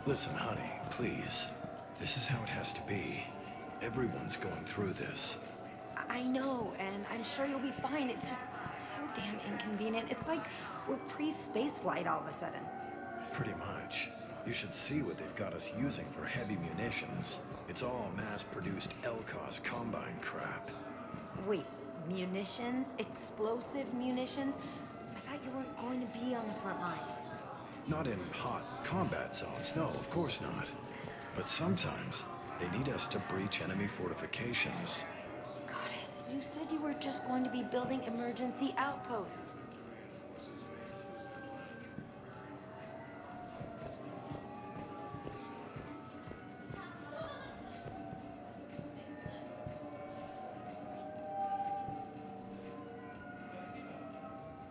Listen, honey, please. This is how it has to be. Everyone's going through this. I know, and I'm sure you'll be fine. It's just so damn inconvenient. It's like we're pre-space flight all of a sudden. Pretty much. You should see what they've got us using for heavy munitions. It's all mass-produced LCOS Combine crap. Wait, munitions? Explosive munitions? I thought you weren't going to be on the front lines. Not in hot combat zones, no, of course not. But sometimes, they need us to breach enemy fortifications. Goddess, you said you were just going to be building emergency outposts.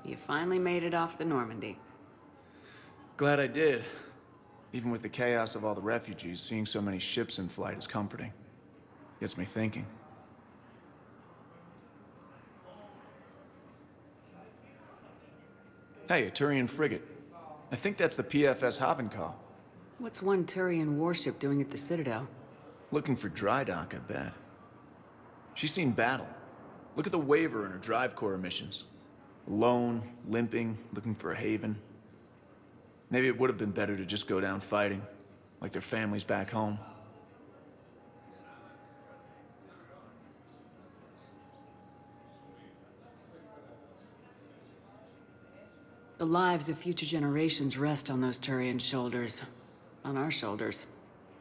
You finally made it off the Normandy. Glad I did. Even with the chaos of all the refugees, seeing so many ships in flight is comforting. Gets me thinking. Hey, a Turian frigate. I think that's the PFS Havenkow. What's one Turian warship doing at the Citadel? Looking for dry dock, I bet. She's seen battle. Look at the Waver in her drive core emissions. Alone, limping, looking for a haven. Maybe it would have been better to just go down fighting, like their families back home. The lives of future generations rest on those Turian shoulders. On our shoulders.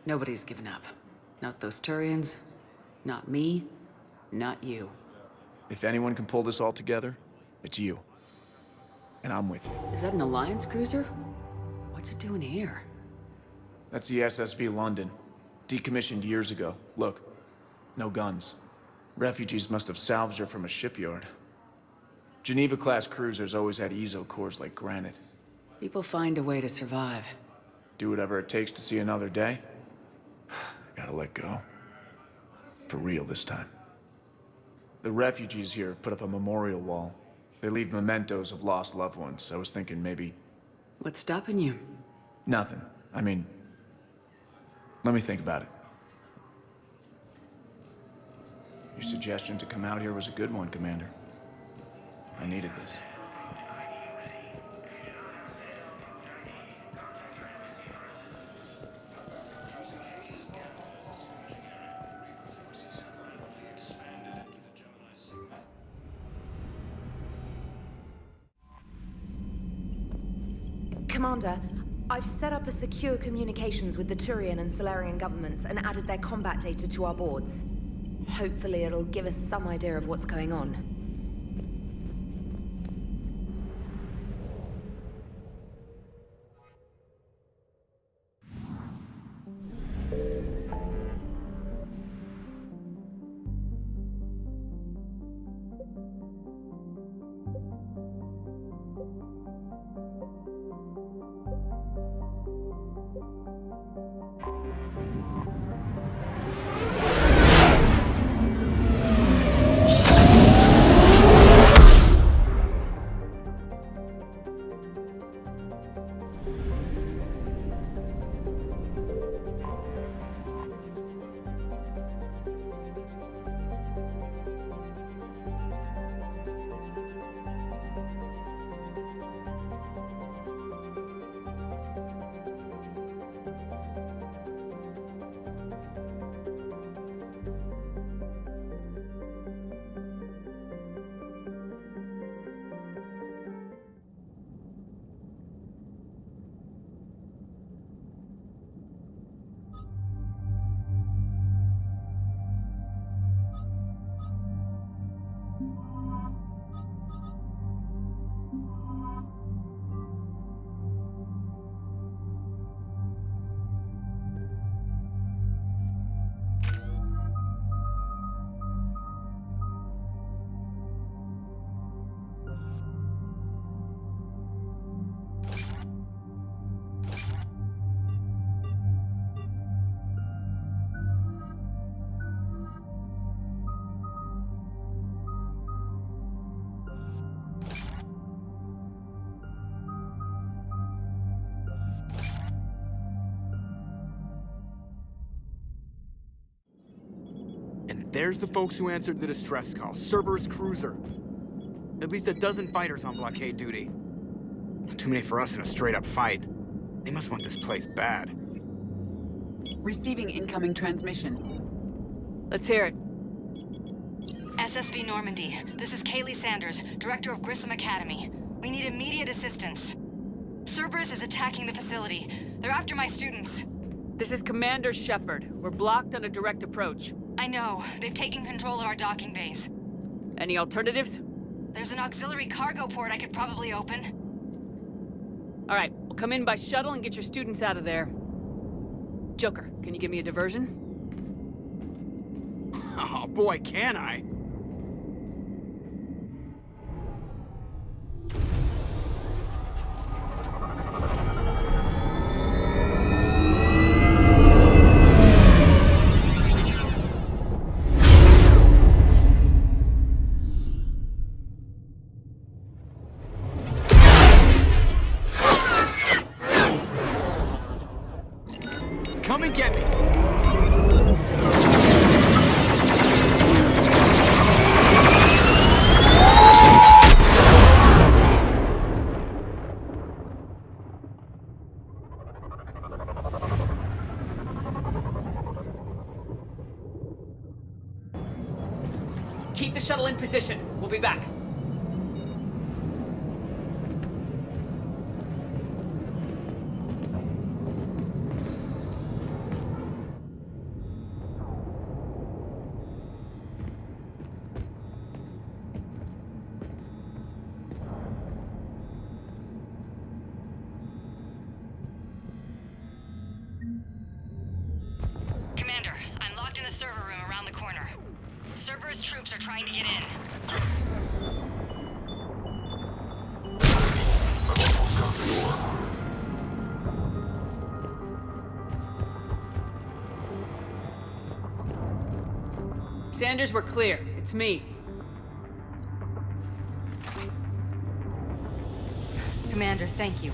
Nobody's given up. Not those Turians, not me, not you. If anyone can pull this all together, it's you. And I'm with you. Is that an Alliance cruiser? What's it doing here? That's the SSV London. Decommissioned years ago. Look, no guns. Refugees must have salvaged her from a shipyard. Geneva-class cruisers always had ezo cores like granite. People find a way to survive. Do whatever it takes to see another day. Gotta let go. For real this time. The refugees here have put up a memorial wall. They leave mementos of lost loved ones. I was thinking maybe... What's stopping you? Nothing. I mean... Let me think about it. Your suggestion to come out here was a good one, Commander. I needed this. Commander, I've set up a secure communications with the Turian and Solarian governments and added their combat data to our boards. Hopefully it'll give us some idea of what's going on. And there's the folks who answered the distress call. Cerberus cruiser. At least a dozen fighters on blockade duty. Not too many for us in a straight-up fight. They must want this place bad. Receiving incoming transmission. Let's hear it. SSV Normandy. This is Kaylee Sanders, Director of Grissom Academy. We need immediate assistance. Cerberus is attacking the facility. They're after my students. This is Commander Shepard. We're blocked on a direct approach. I know. They've taken control of our docking base. Any alternatives? There's an auxiliary cargo port I could probably open. All right, we'll come in by shuttle and get your students out of there. Joker, can you give me a diversion? Oh boy, can I! Come and get me! Keep the shuttle in position. We'll be back. Commander, I'm locked in a server room around the corner. Cerberus troops are trying to get in. Sanders, we're clear. It's me. Commander, thank you.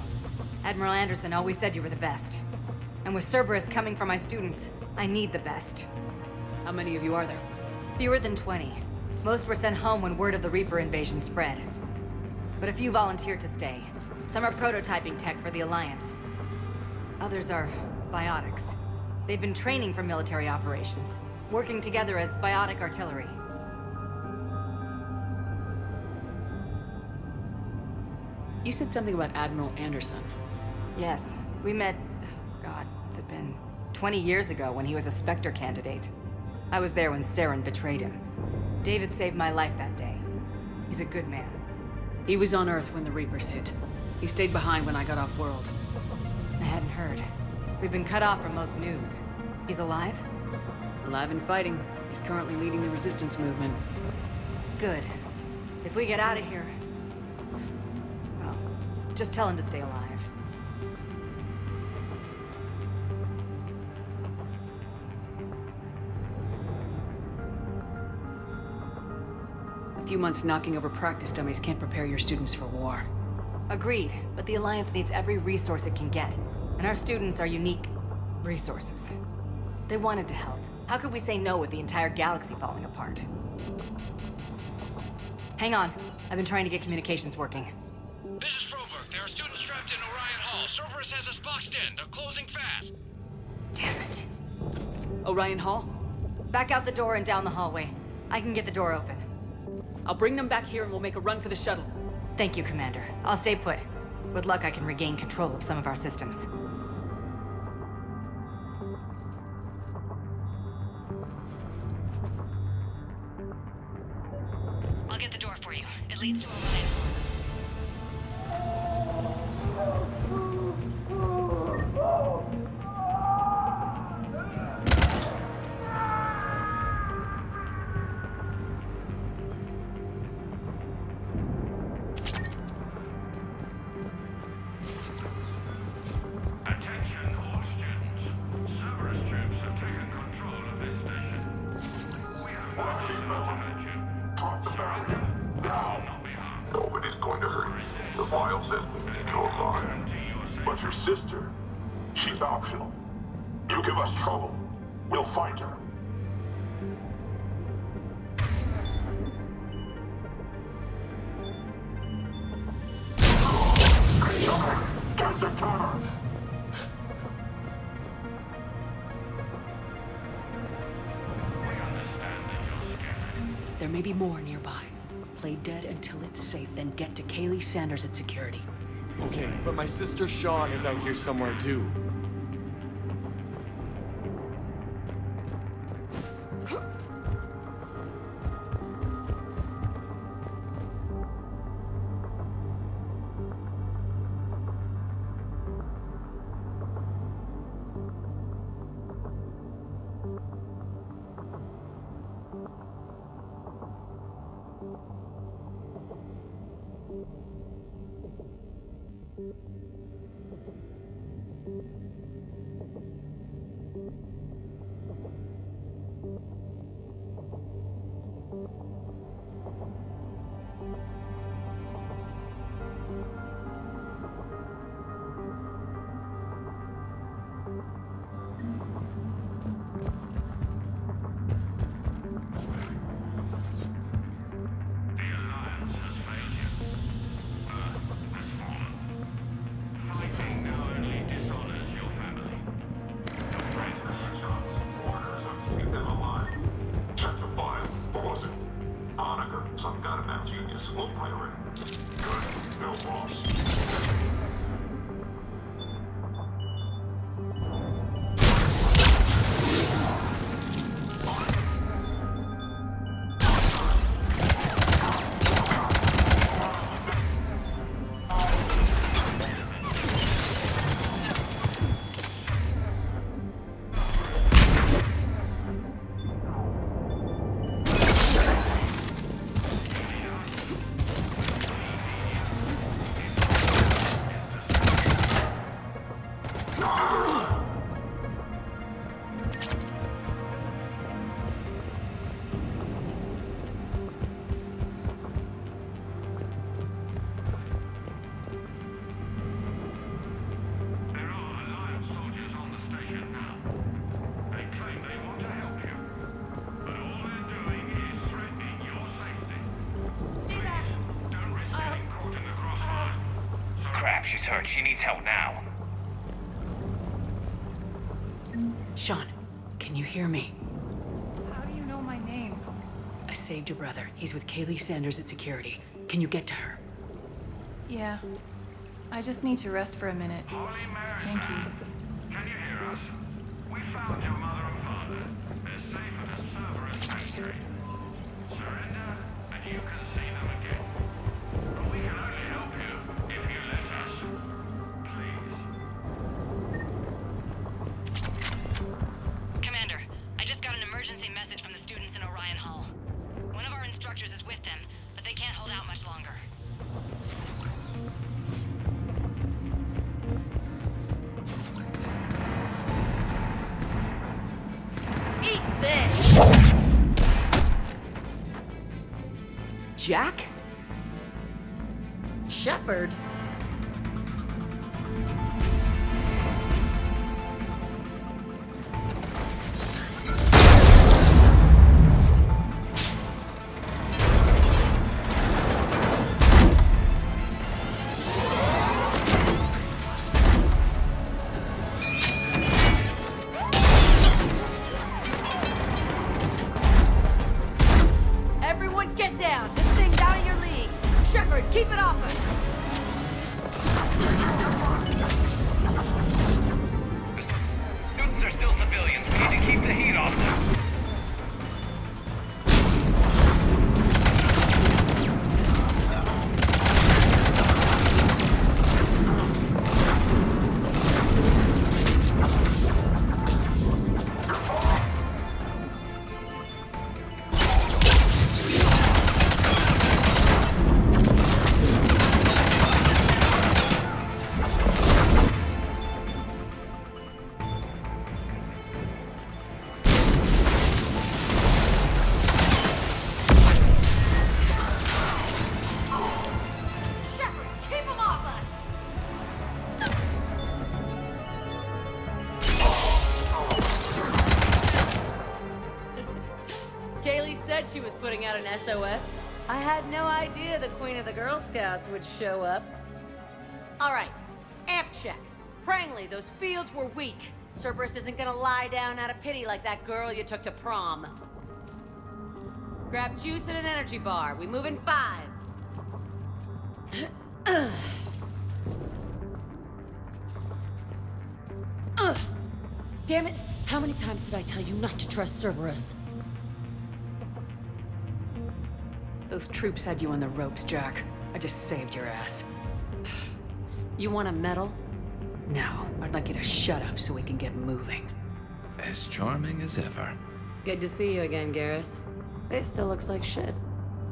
Admiral Anderson always said you were the best. And with Cerberus coming for my students, I need the best. How many of you are there? Fewer than 20. Most were sent home when word of the Reaper invasion spread. But a few volunteered to stay. Some are prototyping tech for the Alliance. Others are biotics. They've been training for military operations, working together as biotic artillery. You said something about Admiral Anderson. Yes, we met, God, what's it been? 20 years ago when he was a Spectre candidate. I was there when Saren betrayed him. David saved my life that day. He's a good man. He was on Earth when the Reapers hit. He stayed behind when I got off-world. I hadn't heard. We've been cut off from most news. He's alive? Alive and fighting. He's currently leading the resistance movement. Good. If we get out of here... well, just tell him to stay alive. A few months knocking over practice dummies can't prepare your students for war. Agreed, but the Alliance needs every resource it can get. And our students are unique resources. They wanted to help. How could we say no with the entire galaxy falling apart? Hang on. I've been trying to get communications working. This is Froberg. There are students trapped in Orion Hall. Cerberus has us boxed in. They're closing fast. Damn it. Orion Hall? Back out the door and down the hallway. I can get the door open. I'll bring them back here and we'll make a run for the shuttle. Thank you, Commander. I'll stay put. With luck, I can regain control of some of our systems. I'll get the door for you. It leads to Orion Hall. Attention, all students. Cerberus troops have taken control of this station. We have orders not to hurt you. Drop the barrier. Now. Nobody's going to hurt you. The file says we need your line. But your sister, she's optional. You give us trouble, we'll find her. Get the cover! There may be more nearby. Play dead until it's safe, then get to Kaylee Sanders at security. Okay, but my sister Sean is out here somewhere too. Some goddamn genius. Low priority. Good. No boss. She's hurt. She needs help now. Sean, can you hear me? How do you know my name? I saved your brother. He's with Kaylee Sanders at security. Can you get to her? Yeah. I just need to rest for a minute. Holy Mary, Thank you. can you hear us? We found your mother and father. They're safe at a Cerberus factory. Surrender, and you can see them again. But we can only help you if you let us. Please. Commander, I just got an emergency message from the students in Orion Hall. One of our instructors is with them, but they can't hold out much longer. Eat this! Jack? Shepard? Everyone get down! This thing's out of your league! Shepard, keep it off us! Students are still civilians. We need to keep the heat off them. Shepard, keep him off us! Kaylee said she was putting out an SOS. I had no idea the Queen of the Girl Scouts would show up. All right, amp check. Prangley, those fields were weak. Cerberus isn't gonna lie down out of pity like that girl you took to prom. Grab juice and an energy bar. We move in 5. Damn it! How many times did I tell you not to trust Cerberus? Those troops had you on the ropes, Jack. I just saved your ass. You want a medal? Now, I'd like you to shut up so we can get moving. As charming as ever. Good to see you again, Garrus. It still looks like shit.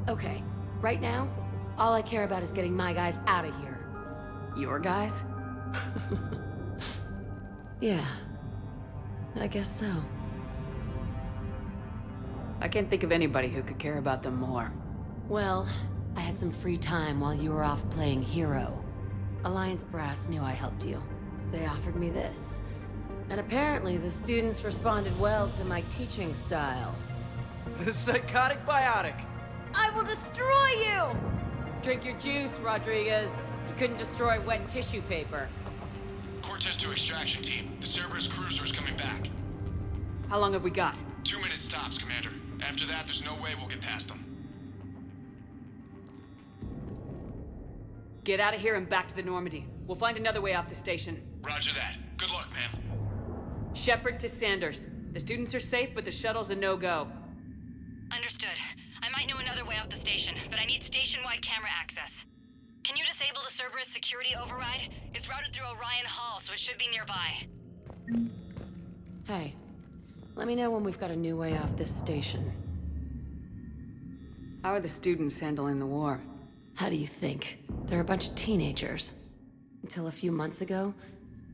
Okay, right now, all I care about is getting my guys out of here. Your guys? Yeah, I guess so. I can't think of anybody who could care about them more. Well, I had some free time while you were off playing hero. Alliance Brass knew I helped you. They offered me this. And apparently the students responded well to my teaching style. The psychotic biotic. I will destroy you! Drink your juice, Rodriguez. You couldn't destroy wet tissue paper. Cortez to extraction team. The Cerberus cruiser's coming back. How long have we got? 2 minutes tops, Commander. After that, there's no way we'll get past them. Get out of here and back to the Normandy. We'll find another way off the station. Roger that. Good luck, ma'am. Shepard to Sanders. The students are safe, but the shuttle's a no-go. Understood. I might know another way off the station, but I need station-wide camera access. Can you disable the Cerberus security override? It's routed through Orion Hall, so it should be nearby. Hey, let me know when we've got a new way off this station. How are the students handling the war? How do you think? They're a bunch of teenagers. Until a few months ago,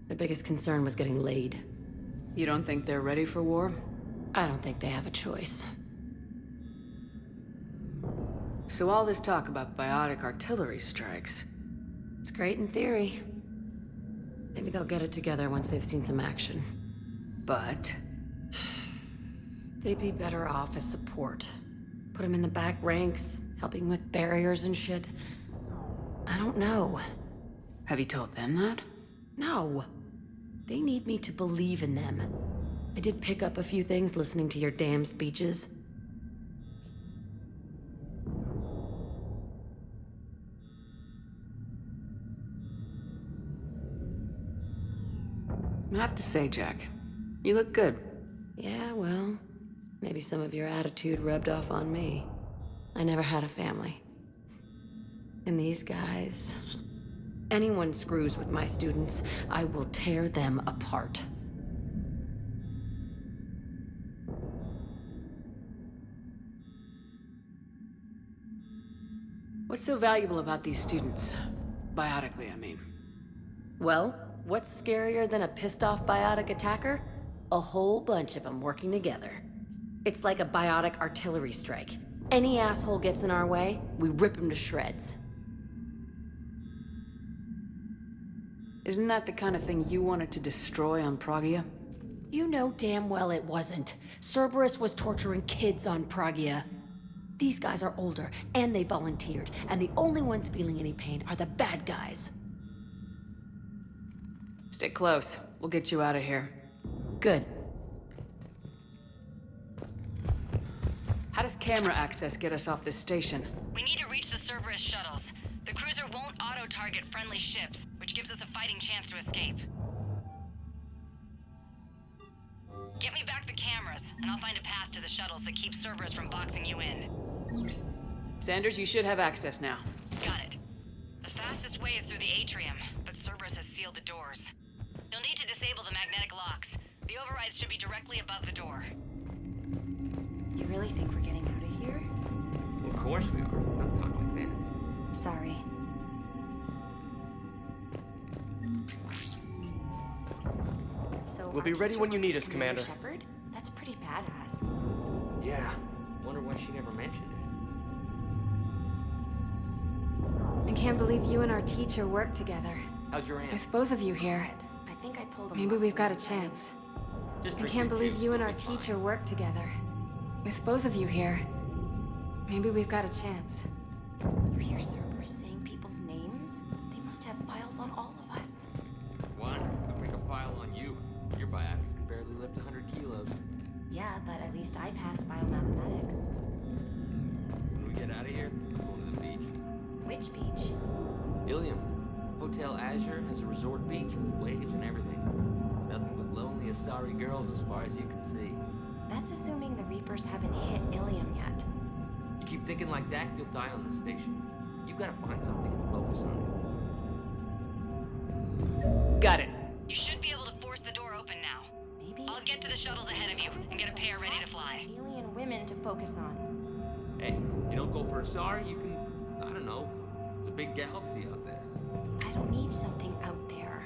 their biggest concern was getting laid. You don't think they're ready for war? I don't think they have a choice. So all this talk about biotic artillery strikes. It's great in theory. Maybe they'll get it together once they've seen some action. But? They'd be better off as support. Put them in the back ranks, helping with barriers and shit. I don't know. Have you told them that? No. They need me to believe in them. I did pick up a few things listening to your damn speeches. I have to say, Jack, you look good. Yeah, well, maybe some of your attitude rubbed off on me. I never had a family. And these guys... Anyone screws with my students, I will tear them apart. What's so valuable about these students? Biotically, I mean. Well, what's scarier than a pissed-off biotic attacker? A whole bunch of them working together. It's like a biotic artillery strike. Any asshole gets in our way, we rip him to shreds. Isn't that the kind of thing you wanted to destroy on Pragia? You know damn well it wasn't. Cerberus was torturing kids on Pragia. These guys are older, and they volunteered, and the only ones feeling any pain are the bad guys. Stay close. We'll get you out of here. Good. How does camera access get us off this station? We need to reach the Cerberus shuttles. The cruiser won't auto-target friendly ships, which gives us a fighting chance to escape. Get me back the cameras, and I'll find a path to the shuttles that keep Cerberus from boxing you in. Sanders, you should have access now. Got it. The fastest way is through the atrium, but Cerberus has sealed the doors. You'll need to disable the magnetic locks. The overrides should be directly above the door. You really think we're getting out of here? Of course we are. Don't talk like that. Sorry. So We'll be ready when you need us, Commander. Shepard? That's pretty badass. Yeah. Wonder why she never mentioned it. I can't believe you and our teacher work together. How's your aunt? With both of you here, I think I pulled a maybe muscle we've got a in my chance. Just I drink can't your believe juice, you and you'll our be fine. teacher work together. With both of you here, maybe we've got a chance. You hear Cerberus saying people's names? They must have files on all of us. lift 100 kilos. Yeah, but at least I passed biomathematics. When we get out of here, we're going to the beach. Which beach? Ilium. Hotel Azure has a resort beach with waves and everything. Nothing but lonely Asari girls as far as you can see. That's assuming the Reapers haven't hit Ilium yet. You keep thinking like that, you'll die on the station. You gotta find something to focus on. Got it. You should be able to force the door open now. Maybe I'll get to the shuttles ahead of you and get a pair ready to fly. alien women to focus on. Hey, you don't go for Asari, you can, I don't know, it's a big galaxy out there. I don't need something out there.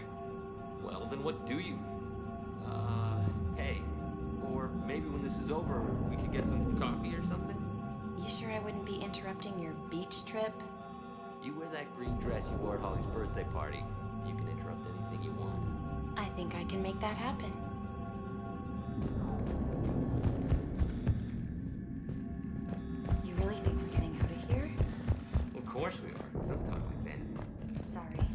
Well, then what do you? Hey, or maybe when this is over, we could get some coffee or something? You sure I wouldn't be interrupting your beach trip? You wear that green dress you wore at Holly's birthday party. You can interrupt anything you want. I think I can make that happen. You really think we're getting out of here? Of course we are. Don't talk like that. Sorry.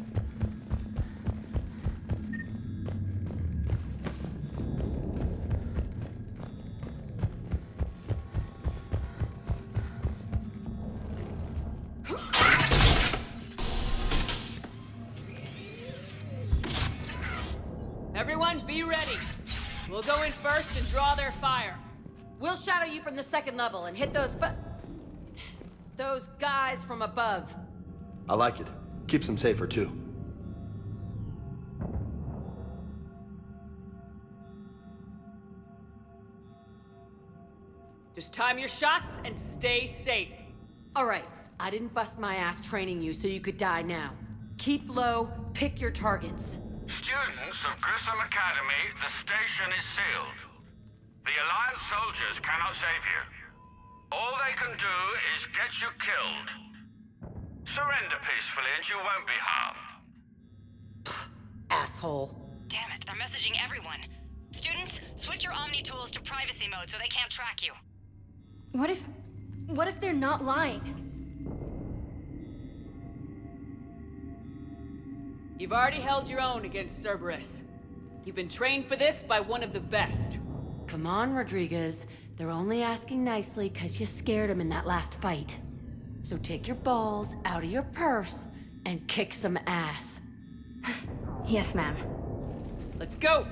Everyone, be ready. We'll go in first and draw their fire. We'll shadow you from the second level and hit those guys from above. I like it. Keeps them safer, too. Just time your shots and stay safe. All right, I didn't bust my ass training you so you could die now. Keep low, pick your targets. Students of Grissom Academy, the station is sealed. The Alliance soldiers cannot save you. All they can do is get you killed. Surrender peacefully and you won't be harmed. Asshole. Damn it, they're messaging everyone. Students, switch your Omni tools to privacy mode so they can't track you. What if they're not lying? You've already held your own against Cerberus. You've been trained for this by one of the best. Come on, Rodriguez. They're only asking nicely because you scared them in that last fight. So take your balls out of your purse and kick some ass. Yes, ma'am. Let's go!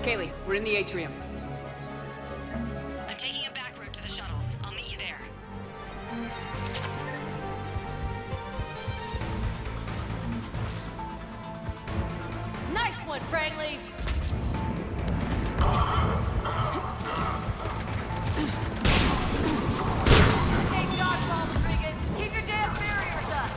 Kaylee, we're in the atrium. I'm taking a back route to the shuttles. I'll meet you there. Nice one, Franklin! Take dodgeball, Rodriguez! Keep your damn barriers up!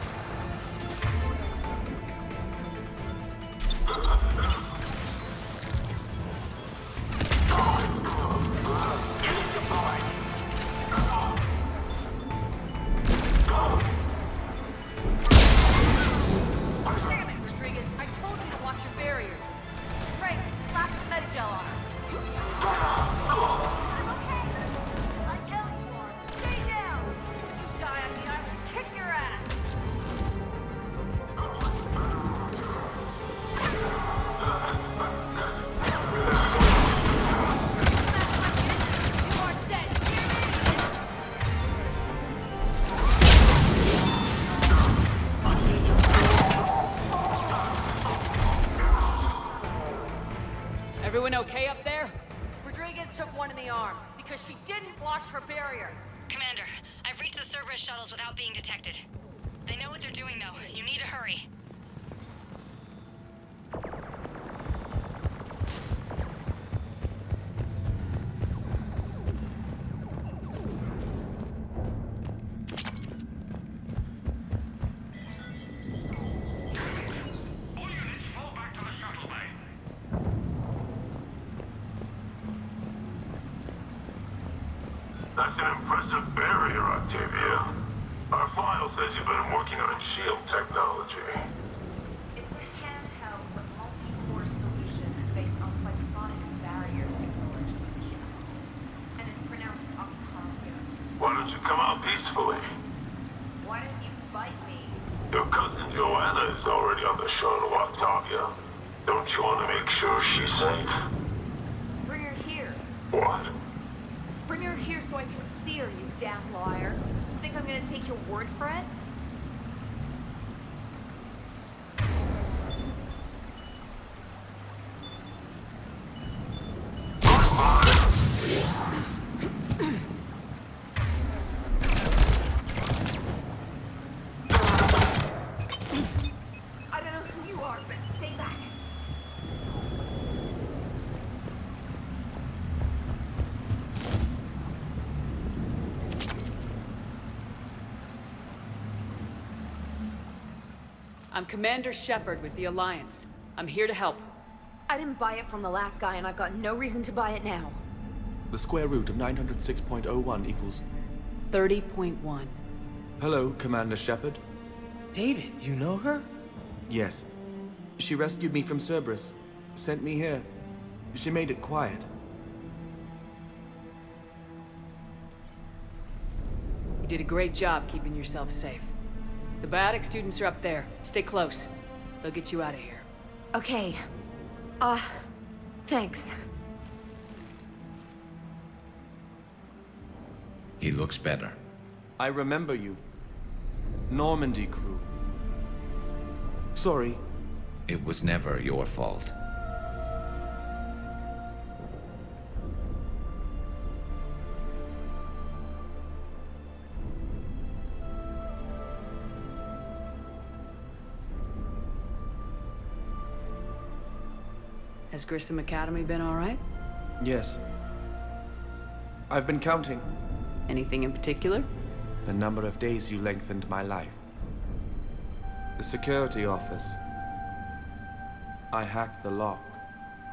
Damn it, Rodriguez! I told you to watch your barriers! Frank, slap some Medigel on her! I'm okay! I tell you are! Stay down! You die on me, I will kick your ass! You are dead! Everyone okay up there? Rodriguez took one in the arm because she didn't watch her barrier. Commander, I've reached the Cerberus shuttles without being detected. They know what they're doing, though. You need to hurry. All units fall back to the shuttle bay. That's an impressive barrier, Octavia. Our file says you've been working on shield technology. It's a handheld but multi-core solution based on cyclonic barrier technology. And it's pronounced Octavia. Why don't you come out peacefully? Why don't you bite me? Your cousin Joanna is already on the shuttle, Octavia. Don't you want to make sure she's safe? Bring her here. What? Bring her here so I can see her, you damn liar. You think I'm gonna take your word for it? I don't know who you are, but stay back. I'm Commander Shepard with the Alliance. I'm here to help. I didn't buy it from the last guy, and I've got no reason to buy it now. The square root of 906.01 equals... 30.1. Hello, Commander Shepard. David, you know her? Yes. She rescued me from Cerberus. Sent me here. She made it quiet. You did a great job keeping yourself safe. The biotic students are up there. Stay close. They'll get you out of here. Okay. Thanks. He looks better. I remember you. Normandy crew. Sorry. It was never your fault. Has Grissom Academy been all right? Yes. I've been counting. Anything in particular? The number of days you lengthened my life. The security office. I hacked the lock.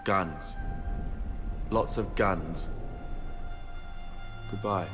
Guns. Lots of guns. Goodbye.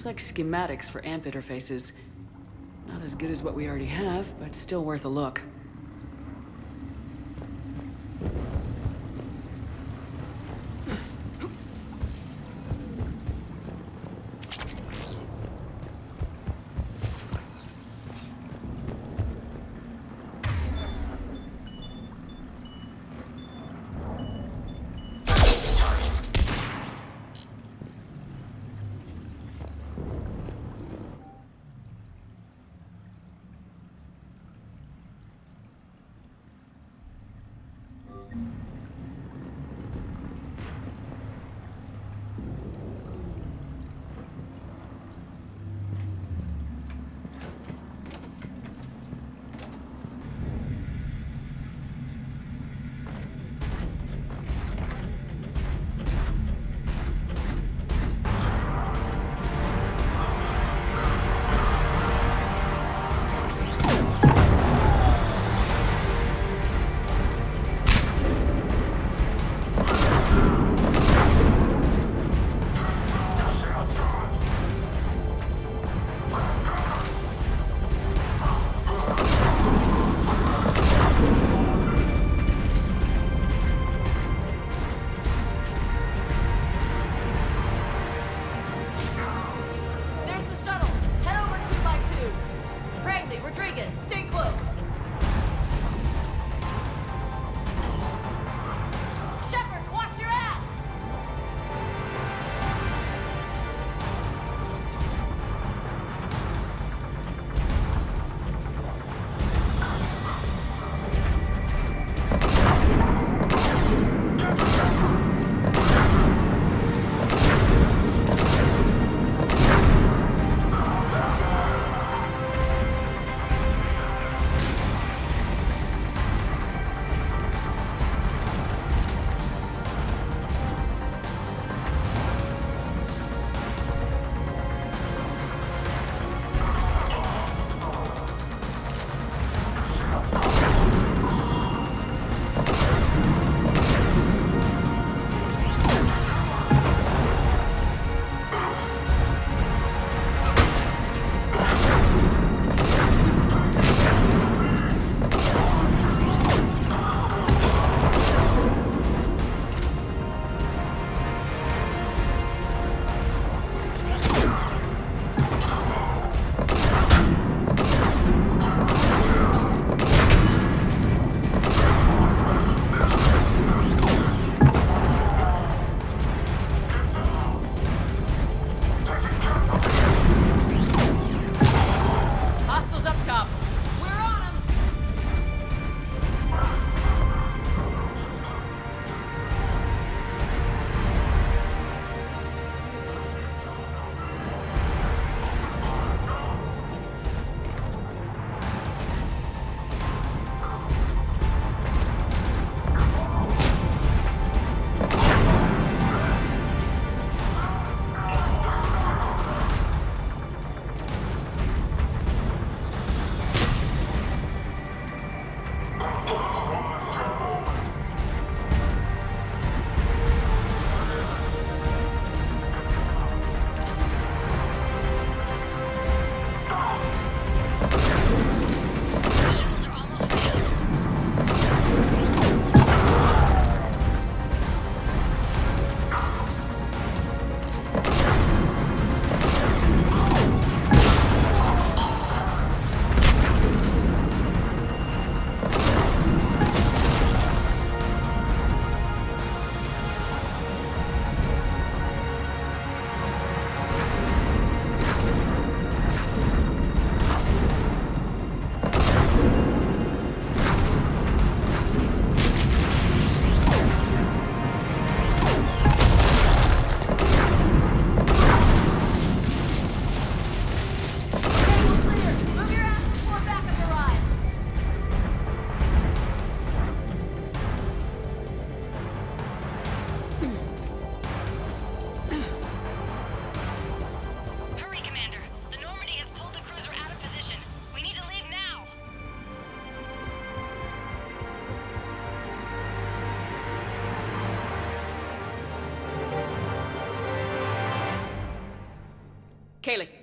Looks like schematics for AMP interfaces. Not as good as what we already have, but still worth a look.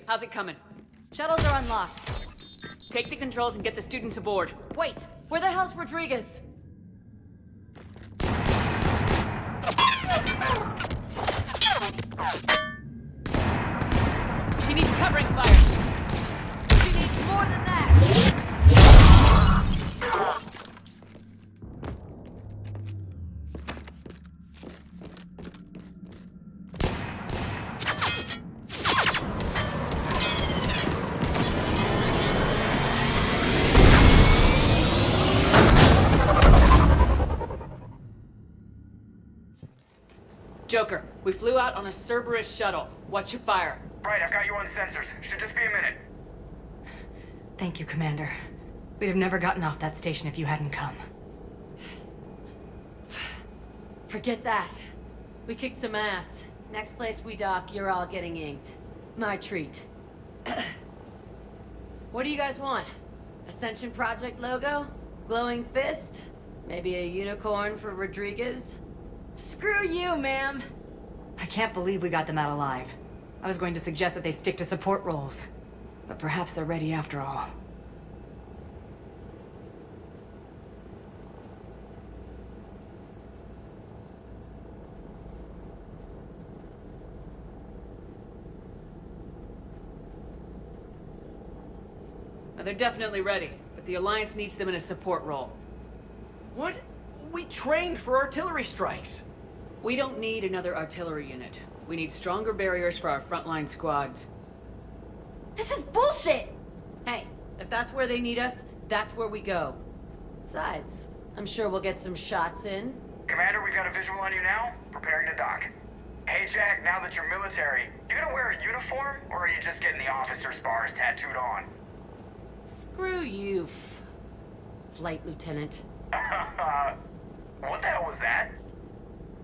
how's it coming? Shuttles are unlocked. Take the controls and get the students aboard. Wait, where the hell's Rodriguez? She needs covering fire. She needs more than that. Joker, we flew out on a Cerberus shuttle. Watch your fire. Right, I've got you on sensors. Should just be a minute. Thank you, Commander. We'd have never gotten off that station if you hadn't come. Forget that. We kicked some ass. Next place we dock, you're all getting inked. My treat. What do you guys want? Ascension Project logo? Glowing fist? Maybe a unicorn for Rodriguez? Screw you, ma'am! I can't believe we got them out alive. I was going to suggest that they stick to support roles. But perhaps they're ready after all. Now, they're definitely ready, but the Alliance needs them in a support role. What? We trained for artillery strikes. We don't need another artillery unit. We need stronger barriers for our frontline squads. This is bullshit! Hey, if that's where they need us, that's where we go. Besides, I'm sure we'll get some shots in. Commander, we've got a visual on you now. Preparing to dock. Hey, Jack, now that you're military, you gonna wear a uniform, or are you just getting the officer's bars tattooed on? Screw you, Flight Lieutenant. What the hell was that?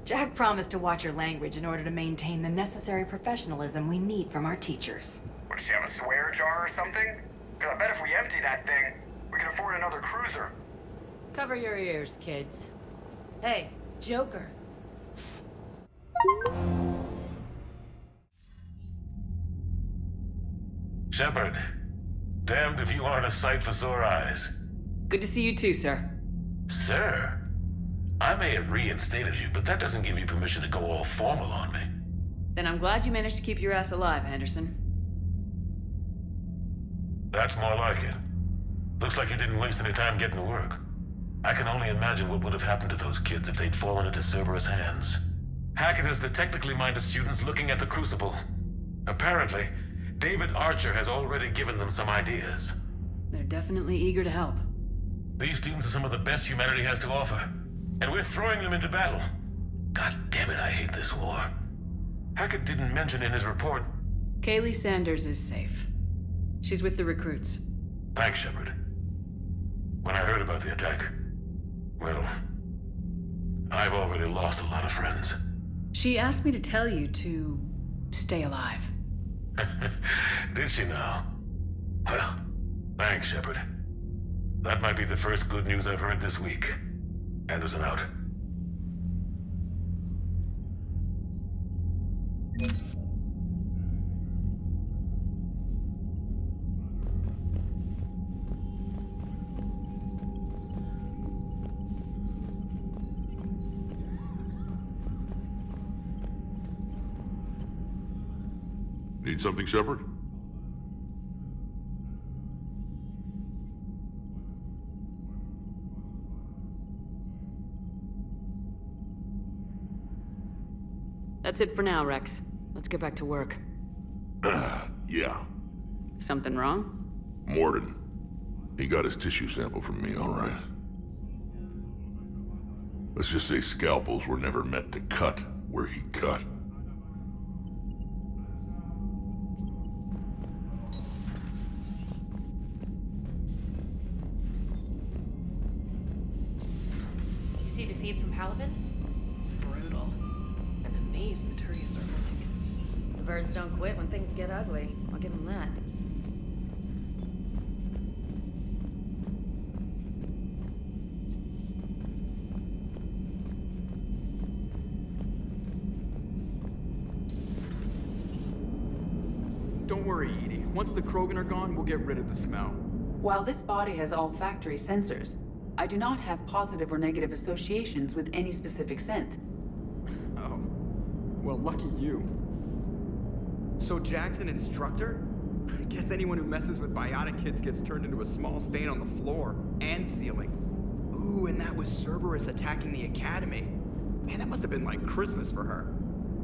Jack promised to watch your language in order to maintain the necessary professionalism we need from our teachers. What, does she have a swear jar or something? Because I bet if we empty that thing, we can afford another cruiser. Cover your ears, kids. Hey, Joker. Shepard, damned if you aren't a sight for sore eyes. Good to see you too, sir. Sir? I may have reinstated you, but that doesn't give you permission to go all formal on me. Then I'm glad you managed to keep your ass alive, Anderson. That's more like it. Looks like you didn't waste any time getting to work. I can only imagine what would have happened to those kids if they'd fallen into Cerberus' hands. Hackett has the technically minded students looking at the Crucible. Apparently, David Archer has already given them some ideas. They're definitely eager to help. These students are some of the best humanity has to offer, and we're throwing them into battle. God damn it, I hate this war. Hackett didn't mention in his report... Kaylee Sanders is safe. She's with the recruits. Thanks, Shepard. When I heard about the attack, well, I've already lost a lot of friends. She asked me to tell you to stay alive. Did she now? Well, thanks, Shepard. That might be the first good news I've heard this week. Anderson out. Need something, Shepard? That's it for now, Rex. Let's get back to work. Yeah. Something wrong? Morden. He got his tissue sample from me, all right. Let's just say scalpels were never meant to cut where he cut. You see the feeds from Paladin? It's brutal. I'm amazed the Turians are willing. The birds don't quit when things get ugly. I'll give them that. Don't worry, worry, Edie. Once the Krogan are gone, we'll get rid of the smell. While this body has olfactory sensors, I do not have positive or negative associations with any specific scent. Oh. Well, lucky you. So Jack's an instructor? I guess anyone who messes with biotic kids gets turned into a small stain on the floor and ceiling. Ooh, and that was Cerberus attacking the academy. Man, that must have been like Christmas for her.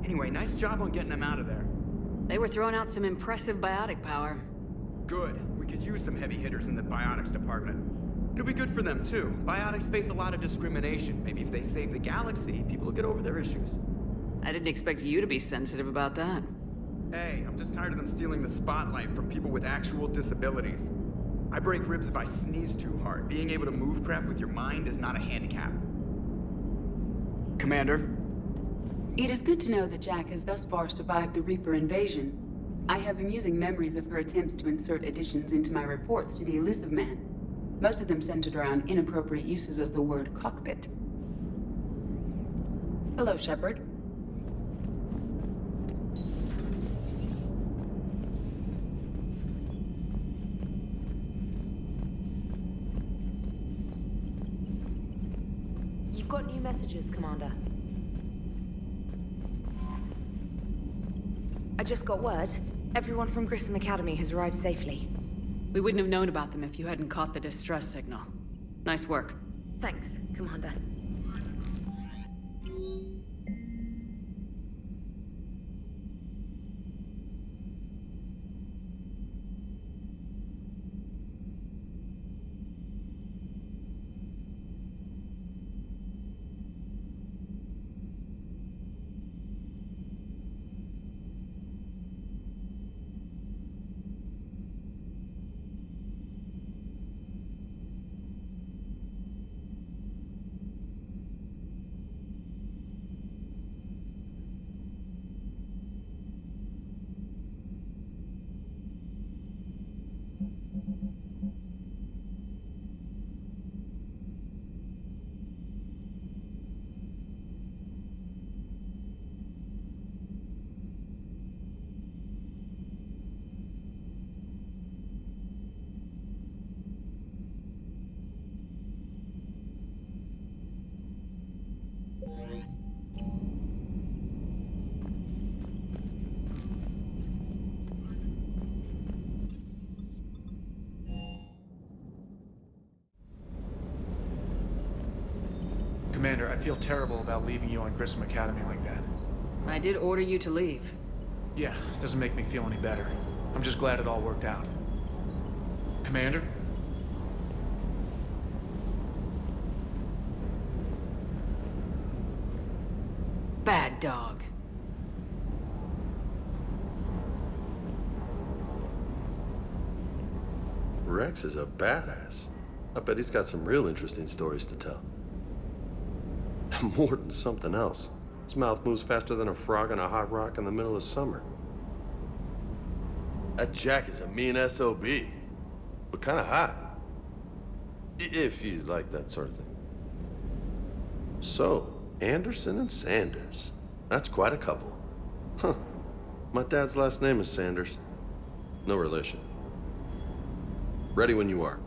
Anyway, nice job on getting them out of there. They were throwing out some impressive biotic power. Good. We could use some heavy hitters in the biotics department. It'll be good for them, too. Biotics face a lot of discrimination. Maybe if they save the galaxy, people will get over their issues. I didn't expect you to be sensitive about that. Hey, I'm just tired of them stealing the spotlight from people with actual disabilities. I break ribs if I sneeze too hard. Being able to move crap with your mind is not a handicap. Commander? It is good to know that Jack has thus far survived the Reaper invasion. I have amusing memories of her attempts to insert additions into my reports to the Elusive Man. Most of them centered around inappropriate uses of the word cockpit. Hello, Shepard. You've got new messages, Commander. I just got word. Everyone from Grissom Academy has arrived safely. We wouldn't have known about them if you hadn't caught the distress signal. Nice work. Thanks, Commander. Commander, I feel terrible about leaving you on Grissom Academy like that. I did order you to leave. Yeah, doesn't make me feel any better. I'm just glad it all worked out. Commander? Bad dog. Rex is a badass. I bet he's got some real interesting stories to tell. More than something else. His mouth moves faster than a frog on a hot rock in the middle of summer. That Jack is a mean SOB, but kind of hot. If you like that sort of thing. So, Anderson and Sanders. That's quite a couple. Huh. My dad's last name is Sanders. No relation. Ready when you are.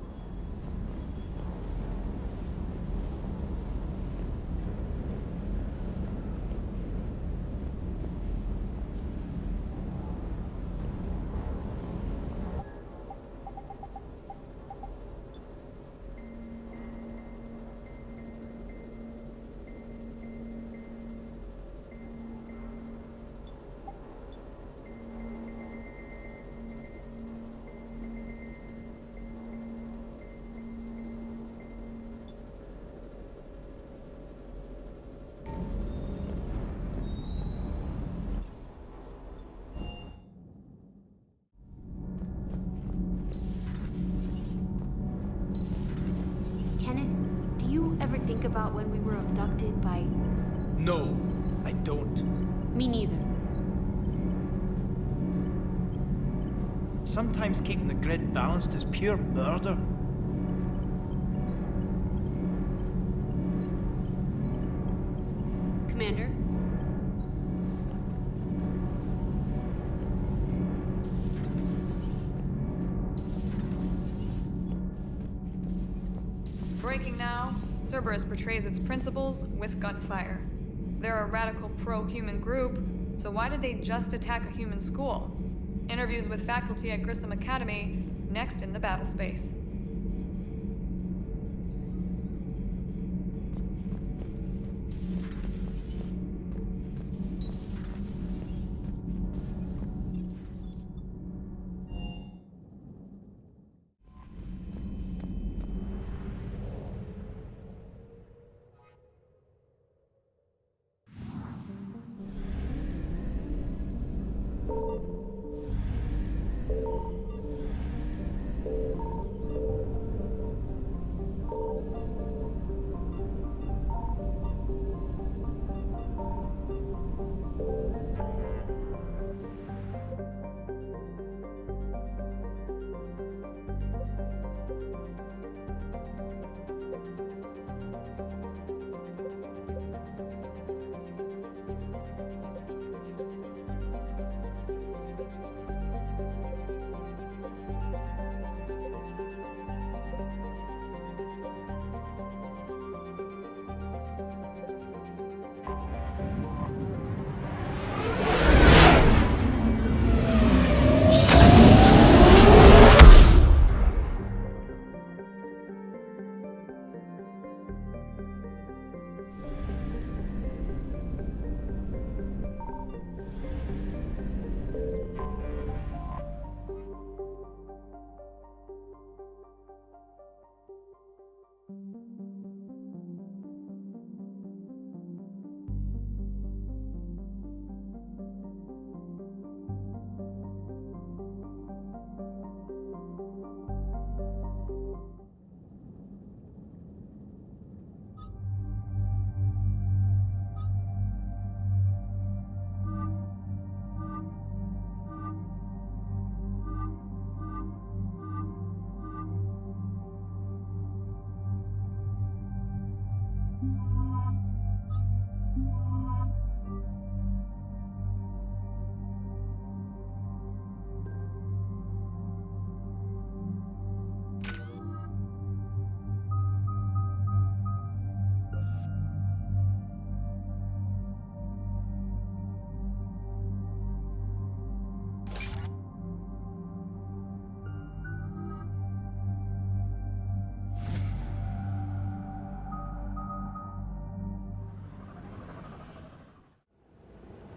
Think about when we were abducted by... No, I don't. Me neither. Sometimes keeping the grid balanced is pure murder. Commander? Breaking now, Cerberus portrays its principles with gunfire. They're a radical pro-human group, so why did they just attack a human school? Interviews with faculty at Grissom Academy, next in the battle space.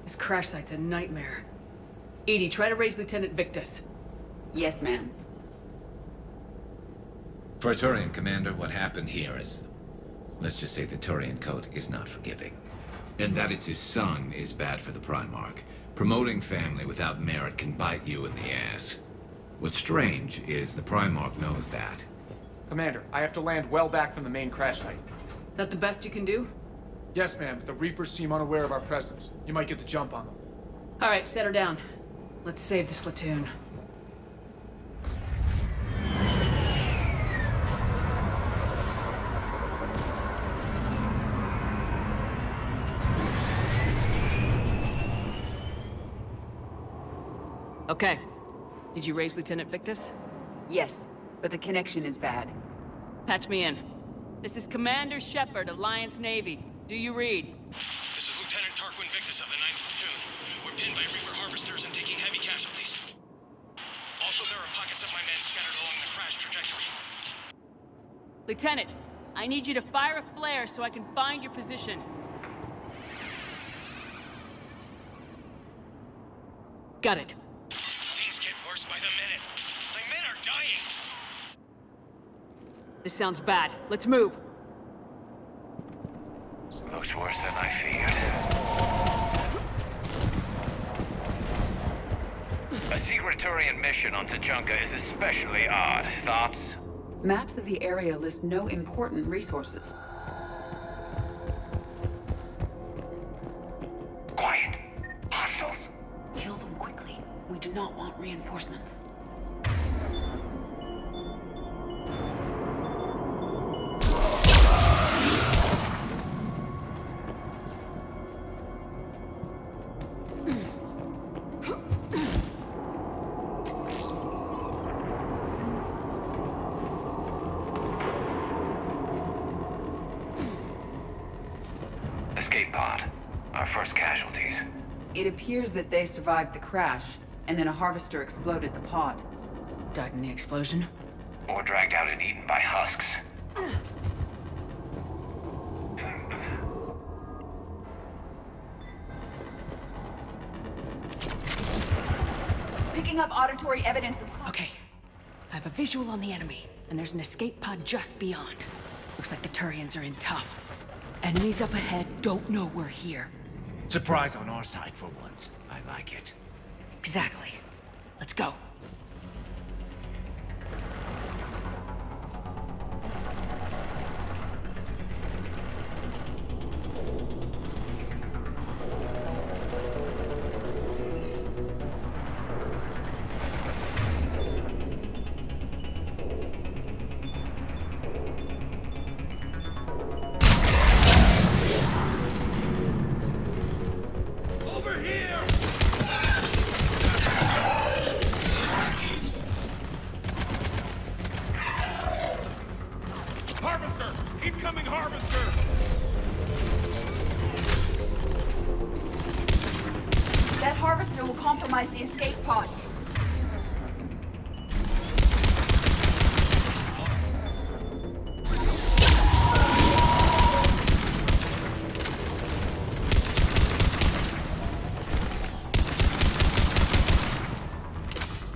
This crash site's a nightmare. Edie, try to raise Lieutenant Victus. Yes, ma'am. For a Turian commander, what happened here is... let's just say the Turian code is not forgiving. And that it's his son is bad for the Primarch. Promoting family without merit can bite you in the ass. What's strange is the Primarch knows that. Commander, I have to land well back from the main crash site. That the best you can do? Yes, ma'am, but the Reapers seem unaware of our presence. You might get the jump on them. All right, set her down. Let's save this platoon. Okay. Did you raise Lieutenant Victus? Yes, but the connection is bad. Patch me in. This is Commander Shepard, Alliance Navy. Do you read? This is Lieutenant Tarquin Victus of the 9th Platoon. We're pinned by Reaper harvesters and taking heavy casualties. Also, there are pockets of my men scattered along the crash trajectory. Lieutenant, I need you to fire a flare so I can find your position. Got it. Things get worse by the minute. My men are dying. This sounds bad. Let's move. Looks worse than I feared. A secret Turian mission on Tuchanka is especially odd. Thoughts? Maps of the area list no important resources. Quiet. Hostiles. Kill them quickly. We do not want reinforcements. pod. Our first casualties. It appears that they survived the crash, and then a harvester exploded the pod. Died in the explosion? Or dragged out and eaten by husks. Picking up auditory evidence of... Okay. I have a visual on the enemy, and there's an escape pod just beyond. Looks like the Turians are in tough. Enemies up ahead don't know we're here. Surprise on our side for once. I like it. Exactly. Let's go. Harvester! Incoming harvester! That harvester will compromise the escape pod.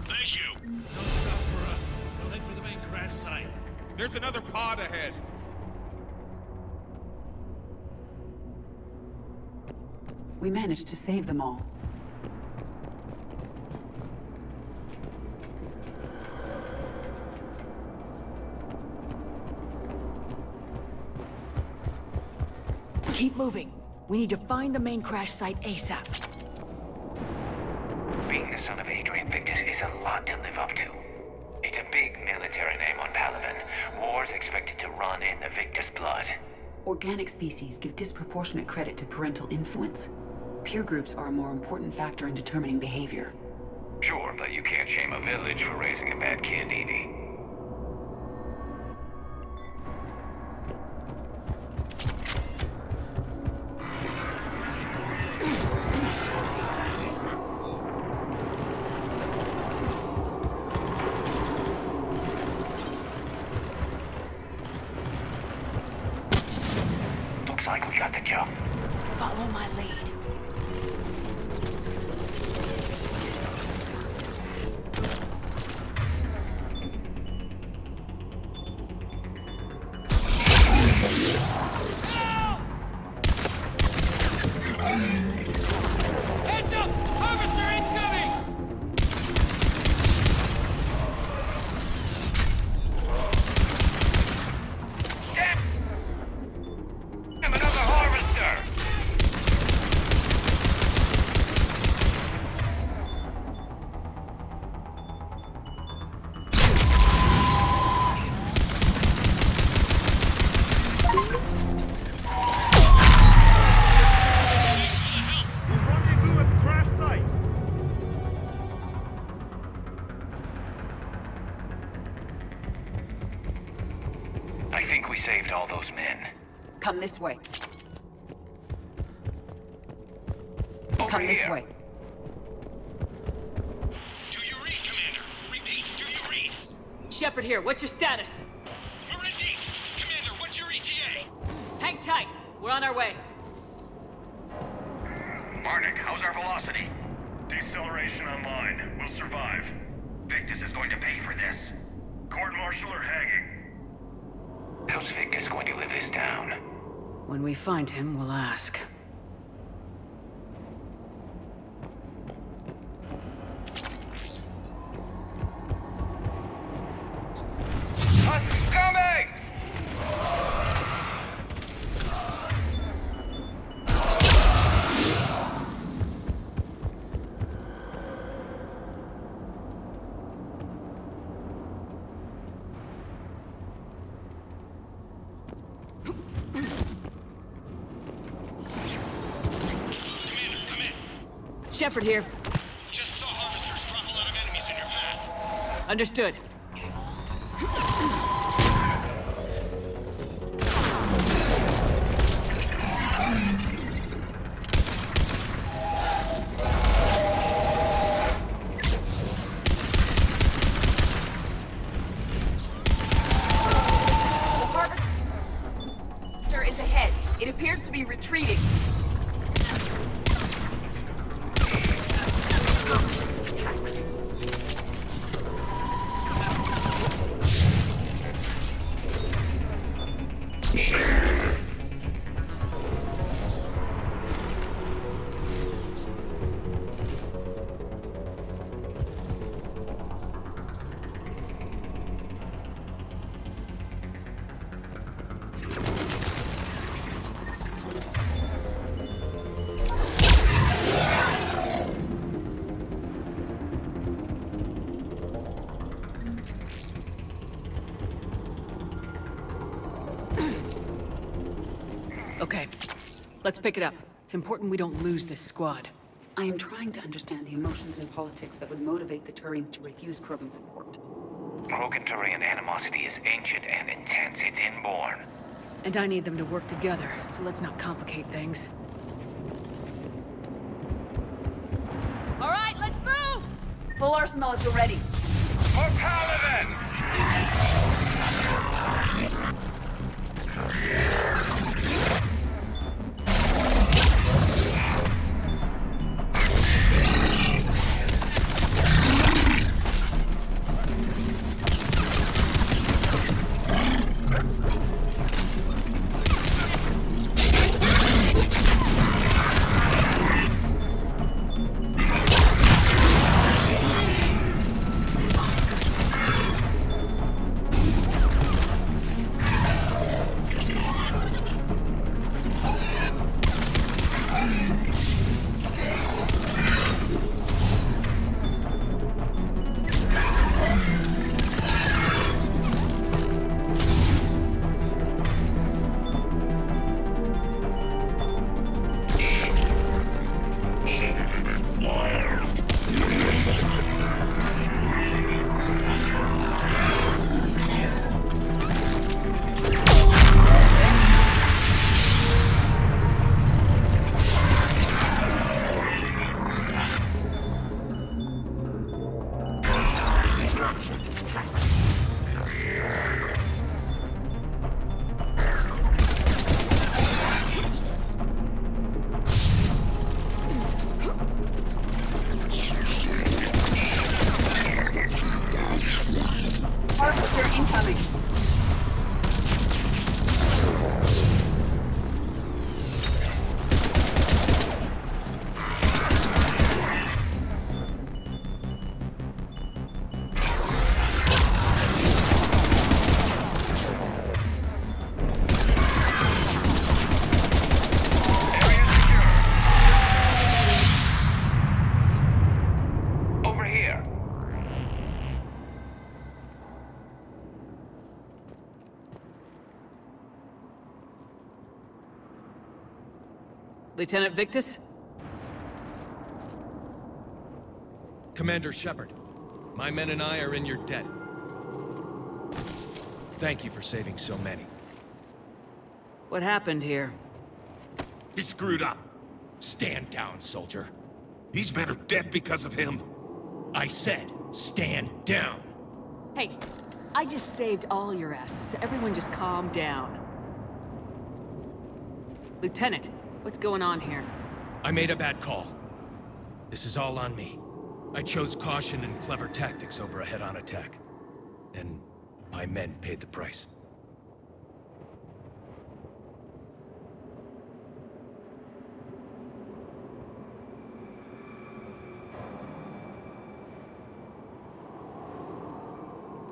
Thank you. Don't stop for us. We'll head for the main crash site. There's another pod ahead. We managed to save them all. Keep moving. We need to find the main crash site ASAP. Being the son of Adrian Victus is a lot to live up to. It's a big military name on Palaven. War's expected to run in the Victus blood. Organic species give disproportionate credit to parental influence. Peer groups are a more important factor in determining behavior. Sure, but you can't shame a village for raising a bad kid, Edie. Looks like we got the jump. Follow my lead. Heads up! Harvester incoming! Damn! Another harvester! Rendezvous at the crash site. I think we saved all those men. Come this way. Over Come this here. way. Do you read, Commander? Repeat, do you read? Shepard here, what's your status? We're in deep. Commander, what's your ETA? Hang tight. We're on our way. Marnik, how's our velocity? Deceleration online. We'll survive. Victus is going to pay for this. Court-martial or hanging? How's Victus going to live this down? When we find him, we'll ask. Husks coming! Commander, come in. Shepard here. Just saw harvesters drop a lot of enemies in your path. Understood. It appears to be retreating. Okay, let's pick it up. It's important we don't lose this squad. I am trying to understand the emotions and politics that would motivate the Turians to refuse Krogan support. Krogan-Turian animosity is ancient and intense. It's inborn. And I need them to work together, so let's not complicate things. All right, let's move! Full arsenal is ready. For Paladin! Lieutenant Victus? Commander Shepard, my men and I are in your debt. Thank you for saving so many. What happened here? He screwed up. Stand down, soldier. These men are dead because of him. I said, stand down. Hey, I just saved all your asses, so everyone just calm down. Lieutenant, what's going on here? I made a bad call. This is all on me. I chose caution and clever tactics over a head-on attack. And my men paid the price.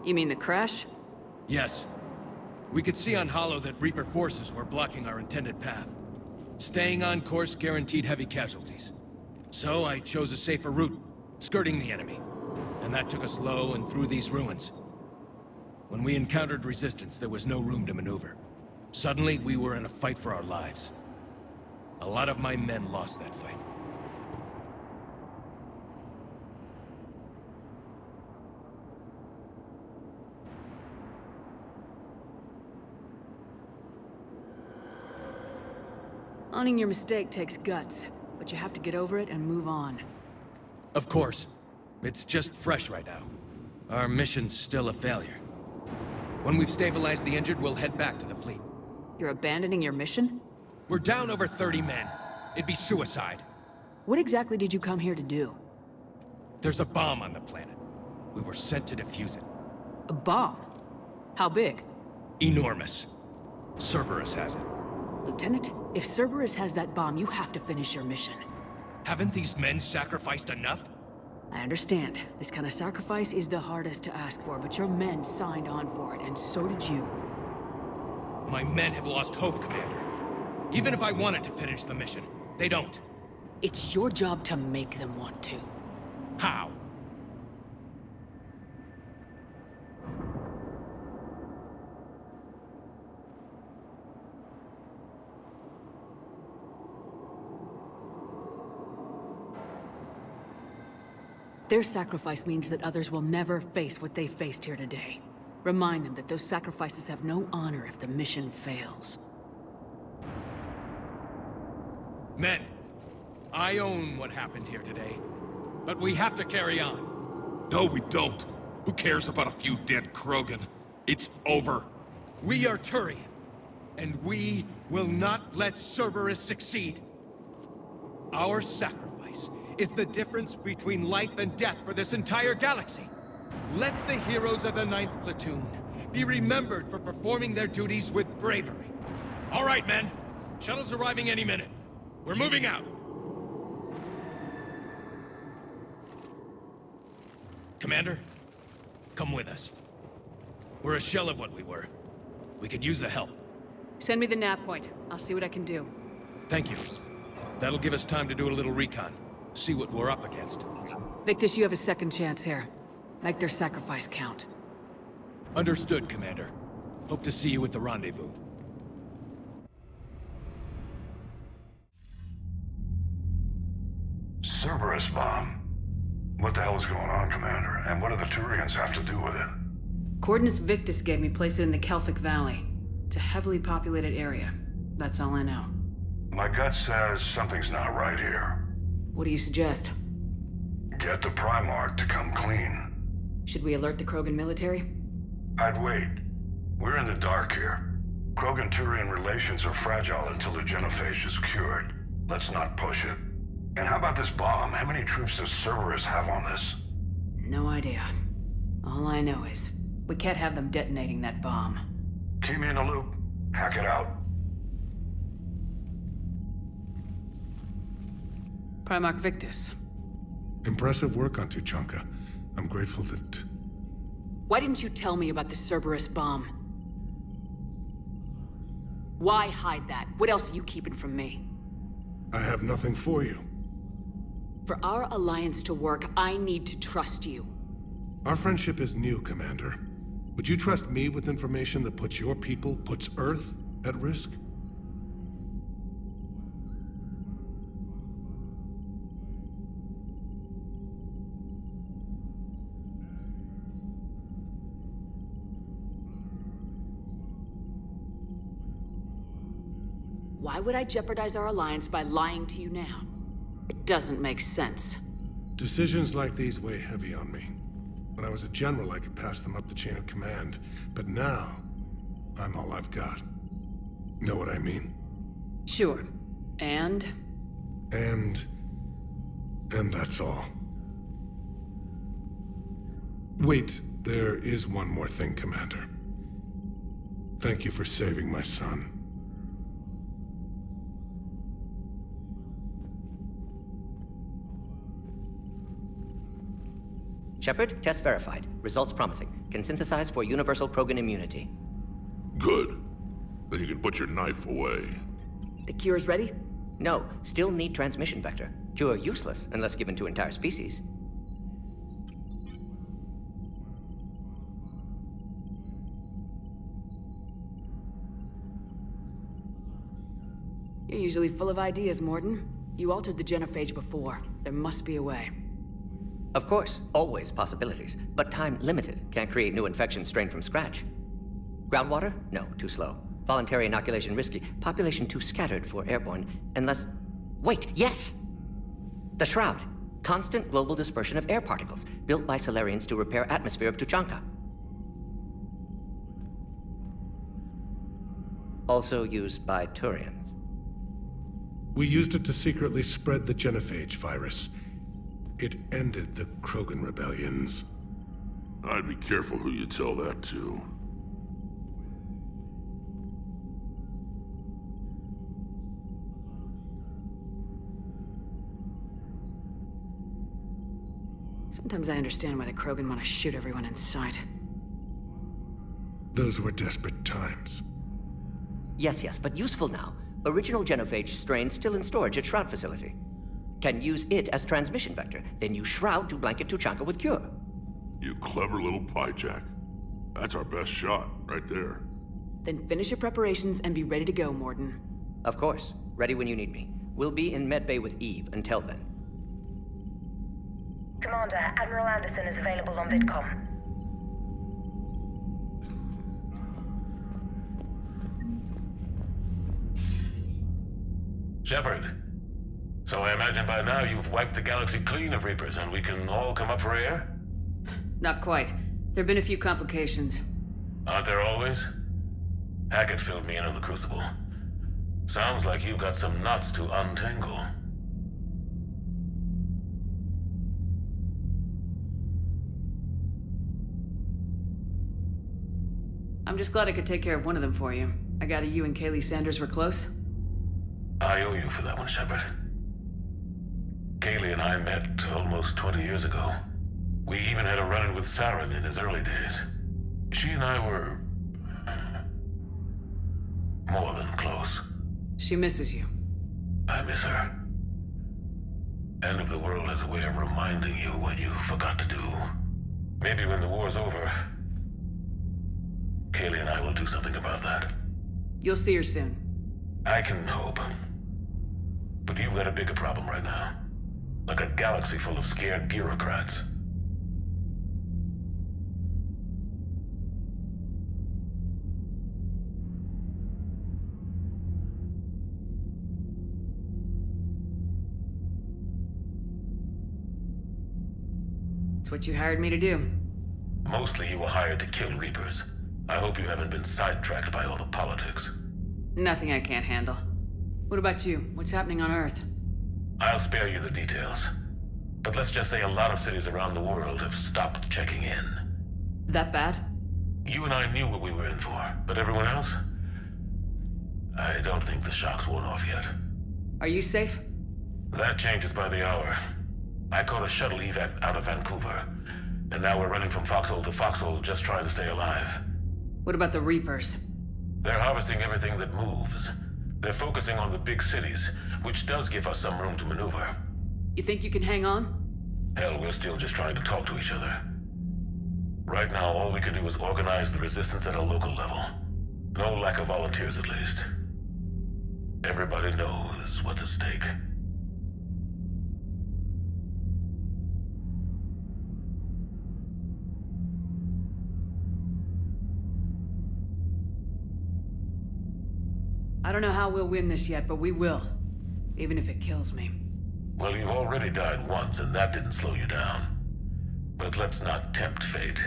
You mean the crash? Yes. We could see on Hollow that Reaper forces were blocking our intended path. Staying on course guaranteed heavy casualties. So I chose a safer route, skirting the enemy. And that took us low and through these ruins. When we encountered resistance, there was no room to maneuver. Suddenly, we were in a fight for our lives. A lot of my men lost that fight. Owning your mistake takes guts, but you have to get over it and move on. Of course. It's just fresh right now. Our mission's still a failure. When we've stabilized the injured, we'll head back to the fleet. You're abandoning your mission? We're down over 30 men. It'd be suicide. What exactly did you come here to do? There's a bomb on the planet. We were sent to defuse it. A bomb? How big? Enormous. Cerberus has it. Lieutenant, if Cerberus has that bomb, you have to finish your mission. Haven't these men sacrificed enough? I understand. This kind of sacrifice is the hardest to ask for, but your men signed on for it, and so did you. My men have lost hope, Commander. Even if I wanted to finish the mission, they don't. It's your job to make them want to. How? Their sacrifice means that others will never face what they faced here today. Remind them that those sacrifices have no honor if the mission fails. Men, I own what happened here today. But we have to carry on. No, we don't. Who cares about a few dead Krogan? It's over. We are Turian, and we will not let Cerberus succeed. Our sacrifice is the difference between life and death for this entire galaxy. Let the heroes of the 9th Platoon be remembered for performing their duties with bravery. All right, men. Shuttle's arriving any minute. We're moving out. Commander, come with us. We're a shell of what we were. We could use the help. Send me the nav point. I'll see what I can do. Thank you. That'll give us time to do a little recon. See what we're up against. Victus, you have a second chance here. Make their sacrifice count. Understood, Commander. Hope to see you at the rendezvous. Cerberus bomb. What the hell is going on, Commander? And what do the Turians have to do with it? Coordinates Victus gave me place it in the Kelphic Valley. It's a heavily populated area. That's all I know. My gut says something's not right here. What do you suggest? Get the Primarch to come clean. Should we alert the Krogan military? I'd wait. We're in the dark here. Krogan-Turian relations are fragile until the genophage is cured. Let's not push it. And how about this bomb? How many troops does Cerberus have on this? No idea. All I know is, we can't have them detonating that bomb. Keep me in the loop. Hack it out. Primarch Victus. Impressive work on Tuchanka. I'm grateful that... Why didn't you tell me about the Cerberus bomb? Why hide that? What else are you keeping from me? I have nothing for you. For our alliance to work, I need to trust you. Our friendship is new, Commander. Would you trust me with information that puts your people, puts Earth, at risk? Why would I jeopardize our alliance by lying to you now? It doesn't make sense. Decisions like these weigh heavy on me. When I was a general, I could pass them up the chain of command. But now, I'm all I've got. Know what I mean? Sure. And that's all. Wait, there is one more thing, Commander. Thank you for saving my son. Shepard, test verified. Results promising. Can synthesize for universal Krogan immunity. Good. Then you can put your knife away. The cure's ready? No, still need transmission vector. Cure useless unless given to entire species. You're usually full of ideas, Mordin. You altered the genophage before. There must be a way. Of course, always possibilities, but time limited. Can't create new infection strain from scratch. Groundwater? No, too slow. Voluntary inoculation risky. Population too scattered for airborne, unless... Wait, yes! The Shroud. Constant global dispersion of air particles, built by Salarians to repair atmosphere of Tuchanka. Also used by Turians. We used it to secretly spread the genophage virus. It ended the Krogan rebellions. I'd be careful who you tell that to. Sometimes I understand why the Krogan want to shoot everyone in sight. Those were desperate times. Yes, but useful now. Original genophage strain still in storage at Shroud facility. Can use it as transmission vector, then use Shroud to blanket Tuchanka with cure. You clever little pyjak. That's our best shot, right there. Then finish your preparations and be ready to go, Mordin. Of course. Ready when you need me. We'll be in medbay with Eve until then. Commander, Admiral Anderson is available on VidCom. Shepard. So I imagine by now you've wiped the galaxy clean of Reapers and we can all come up for air? Not quite. There have been a few complications. Aren't there always? Hackett filled me in on the Crucible. Sounds like you've got some knots to untangle. I'm just glad I could take care of one of them for you. I gather you and Kaylee Sanders were close? I owe you for that one, Shepard. Kaylee and I met almost 20 years ago. We even had a run-in with Saren in his early days. She and I were... more than close. She misses you. I miss her. End of the world has a way of reminding you what you forgot to do. Maybe when the war's over, Kaylee and I will do something about that. You'll see her soon. I can hope. But you've got a bigger problem right now. Like a galaxy full of scared bureaucrats. It's what you hired me to do. Mostly you were hired to kill Reapers. I hope you haven't been sidetracked by all the politics. Nothing I can't handle. What about you? What's happening on Earth? I'll spare you the details. But let's just say a lot of cities around the world have stopped checking in. That bad? You and I knew what we were in for, but everyone else? I don't think the shock's worn off yet. Are you safe? That changes by the hour. I caught a shuttle evac out of Vancouver, and now we're running from foxhole to foxhole just trying to stay alive. What about the Reapers? They're harvesting everything that moves. They're focusing on the big cities, which does give us some room to maneuver. You think you can hang on? Hell, we're still just trying to talk to each other. Right now, all we can do is organize the resistance at a local level. No lack of volunteers, at least. Everybody knows what's at stake. I don't know how we'll win this yet, but we will. Even if it kills me. Well, you've already died once, and that didn't slow you down. But let's not tempt fate.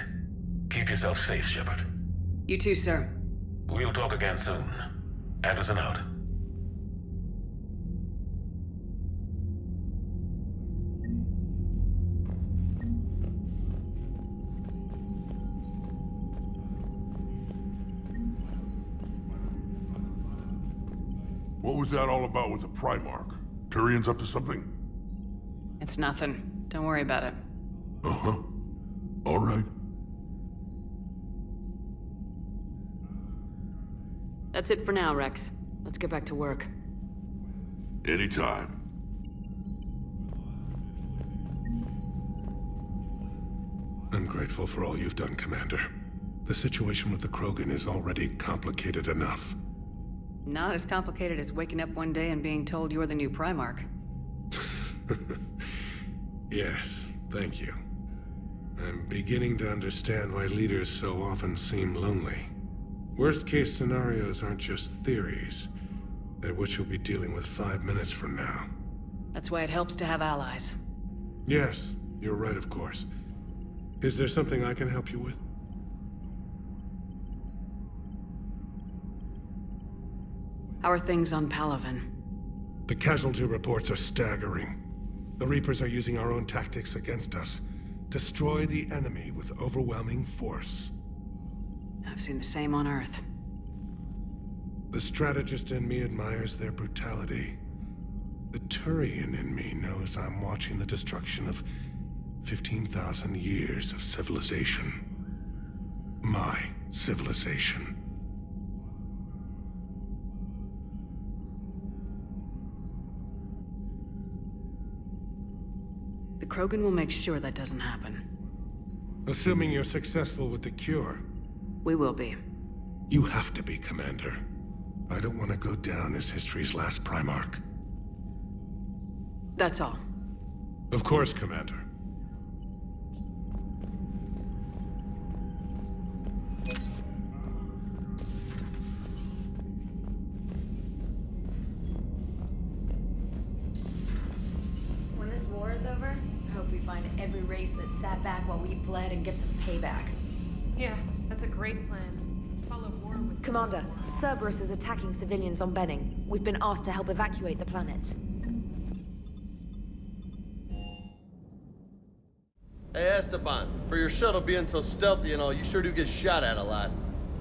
Keep yourself safe, Shepard. You too, sir. We'll talk again soon. Anderson out. What was that all about with the Primarch? Turian's up to something? It's nothing. Don't worry about it. Uh-huh. All right. That's it for now, Rex. Let's get back to work. Anytime. I'm grateful for all you've done, Commander. The situation with the Krogan is already complicated enough. Not as complicated as waking up one day and being told you're the new Primarch. Yes, thank you. I'm beginning to understand why leaders so often seem lonely. Worst-case scenarios aren't just theories. They're what you'll be dealing with 5 minutes from now. That's why it helps to have allies. Yes, you're right, of course. Is there something I can help you with? How are things on Palaven? The casualty reports are staggering. The Reapers are using our own tactics against us. Destroy the enemy with overwhelming force. I've seen the same on Earth. The strategist in me admires their brutality. The Turian in me knows I'm watching the destruction of 15,000 years of civilization. My civilization. The Krogan will make sure that doesn't happen. Assuming you're successful with the cure. We will be. You have to be, Commander. I don't want to go down as history's last Primarch. That's all. Of course, Commander. When this war is over, I hope we find every race that sat back while we bled and get some payback. Yeah, that's a great plan. Follow war with... Commander, Cerberus is attacking civilians on Benning. We've been asked to help evacuate the planet. Hey, Esteban, for your shuttle being so stealthy and all, you sure do get shot at a lot.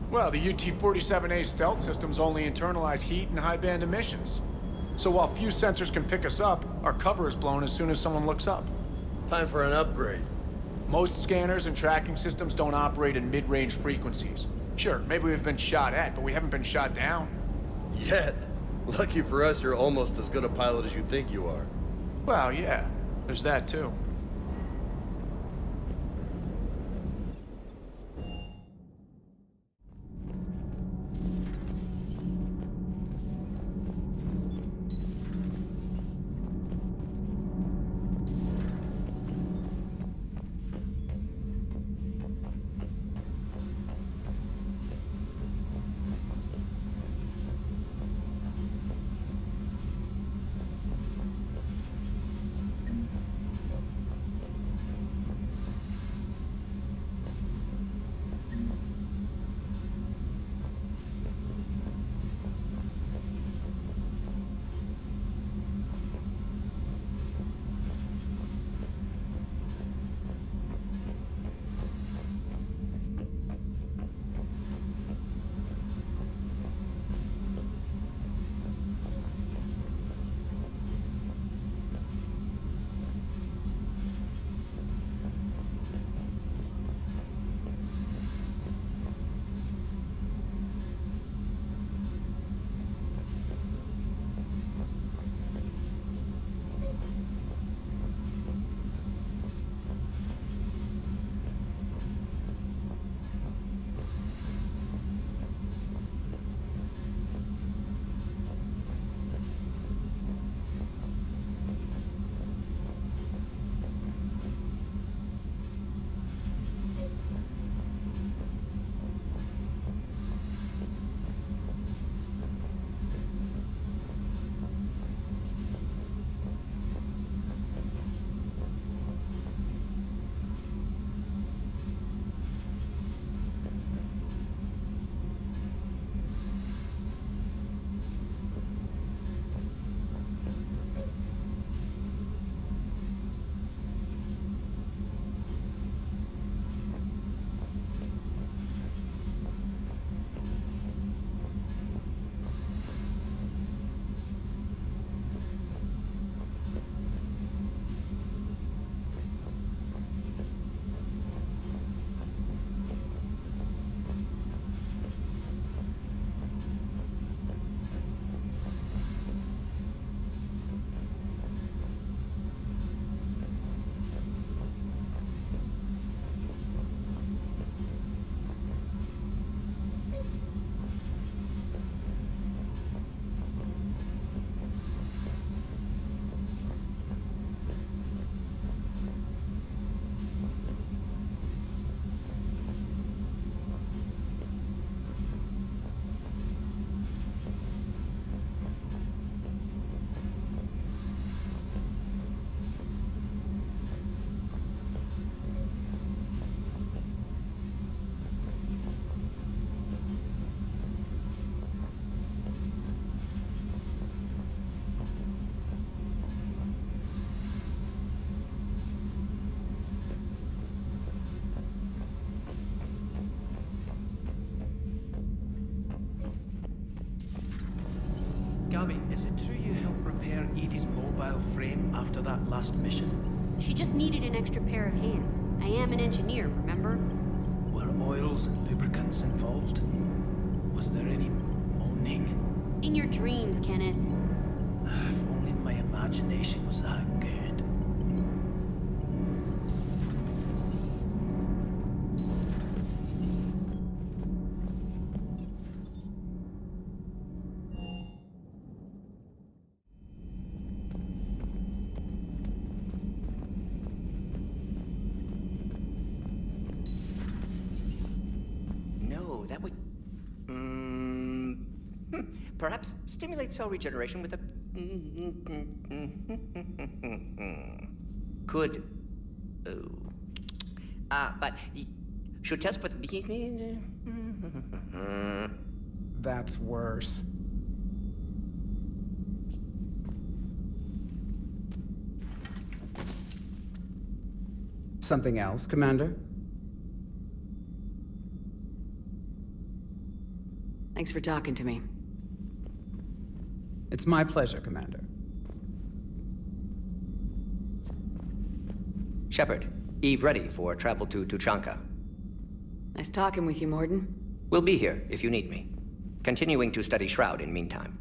Well, the UT-47A stealth systems only internalize heat and high-band emissions. So while few sensors can pick us up, our cover is blown as soon as someone looks up. Time for an upgrade. Most scanners and tracking systems don't operate in mid-range frequencies. Sure, maybe we've been shot at, but we haven't been shot down. Yet. Lucky for us, you're almost as good a pilot as you think you are. Well, yeah. There's that, too. Gabby, is it true you helped repair Edie's mobile frame after that last mission? She just needed an extra pair of hands. I am an engineer, remember? Were oils and lubricants involved? Was there any moaning? In your dreams, Kenneth. If only my imagination was that good. No, that would... Perhaps stimulate cell regeneration with a... Could... but... Should test with... That's worse. Something else, Commander? Thanks for talking to me. It's my pleasure, Commander. Shepard, Eve ready for travel to Tuchanka. Nice talking with you, Mordin. We'll be here if you need me. Continuing to study Shroud in meantime.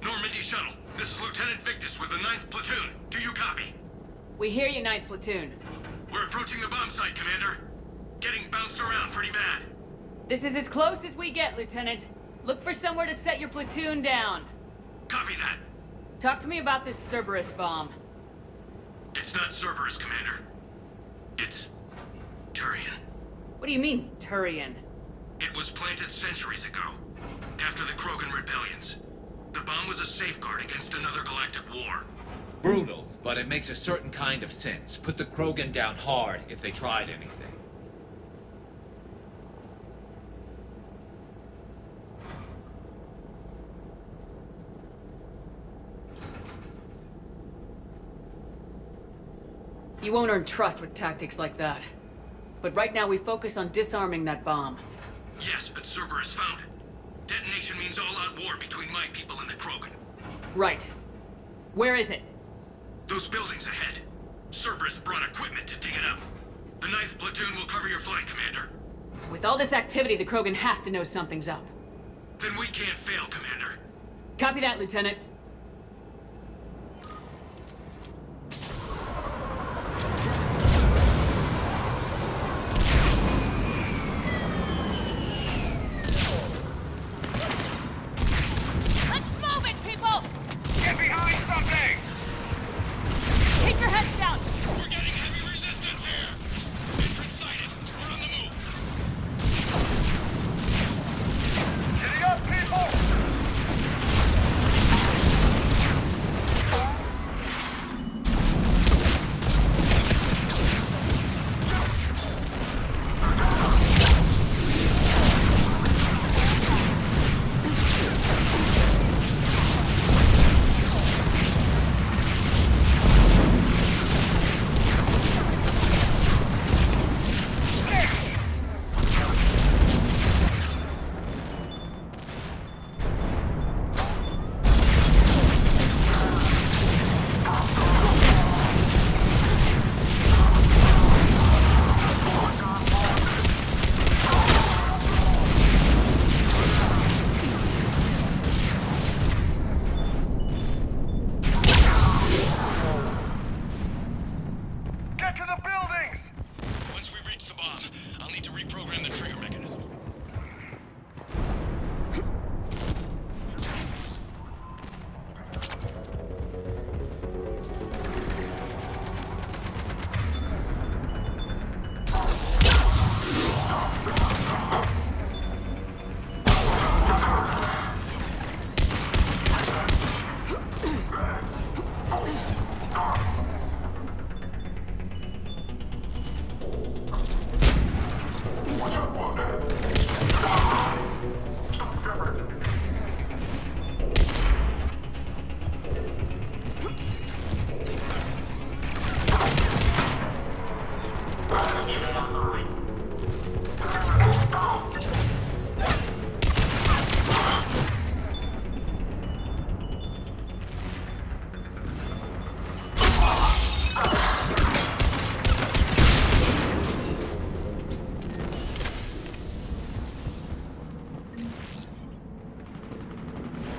Normandy shuttle. This is Lieutenant Victus with the 9th Platoon. Do you copy? We hear you, 9th Platoon. We're approaching the bomb site, Commander. Getting bounced around pretty bad. This is as close as we get, Lieutenant. Look for somewhere to set your platoon down. Copy that. Talk to me about this Cerberus bomb. It's not Cerberus, Commander. It's... Turian. What do you mean, Turian? It was planted centuries ago, after the Krogan rebellions. The bomb was a safeguard against another galactic war. Brutal, but it makes a certain kind of sense. Put the Krogan down hard if they tried anything. You won't earn trust with tactics like that. But right now we focus on disarming that bomb. Yes, but Cerberus found it. Detonation means all-out war between my people and the Krogan. Right. Where is it? Those buildings ahead. Cerberus brought equipment to dig it up. The 9th Platoon will cover your flank, Commander. With all this activity, the Krogan have to know something's up. Then we can't fail, Commander. Copy that, Lieutenant.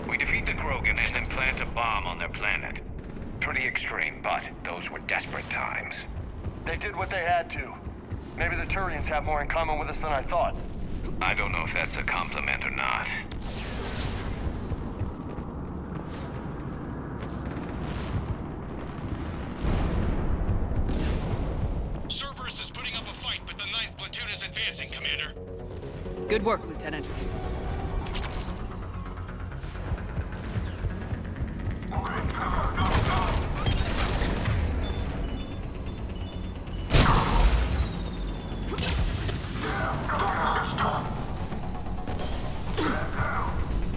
We defeat the Krogan and then plant a bomb on their planet. Pretty extreme, but those were desperate times. They did what they had to. Maybe the Turians have more in common with us than I thought. I don't know if that's a compliment or not. Cerberus is putting up a fight, but the 9th Platoon is advancing, Commander. Good work, Lieutenant.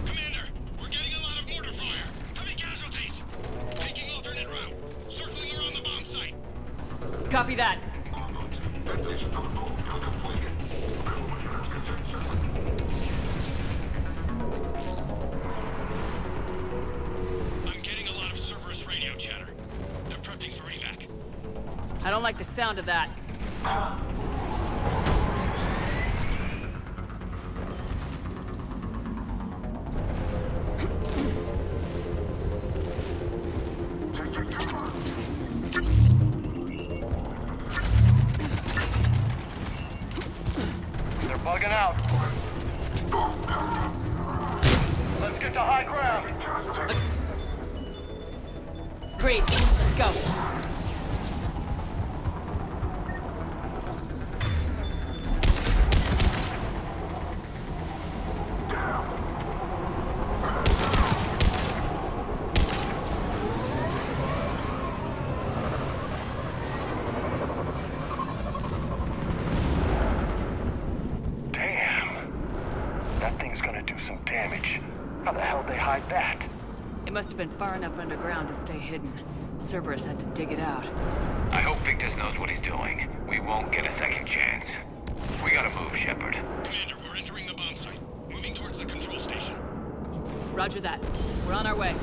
Commander, we're getting a lot of mortar fire. Heavy casualties. Taking alternate route. Circling around the bomb site. Copy that. I'm getting a lot of Cerberus radio chatter. They're prepping for evac. I don't like the sound of that. They're bugging out. Let's get to high ground. Great, let's go. Damn. That thing's gonna do some damage. How the hell they hide that? It must have been far enough underground to stay hidden. Cerberus had to dig it out. I hope Victus knows what he's doing. We won't get a second chance. We gotta move, Shepard. Commander, we're entering the bomb site. Moving towards the control station. Roger that. We're on our way.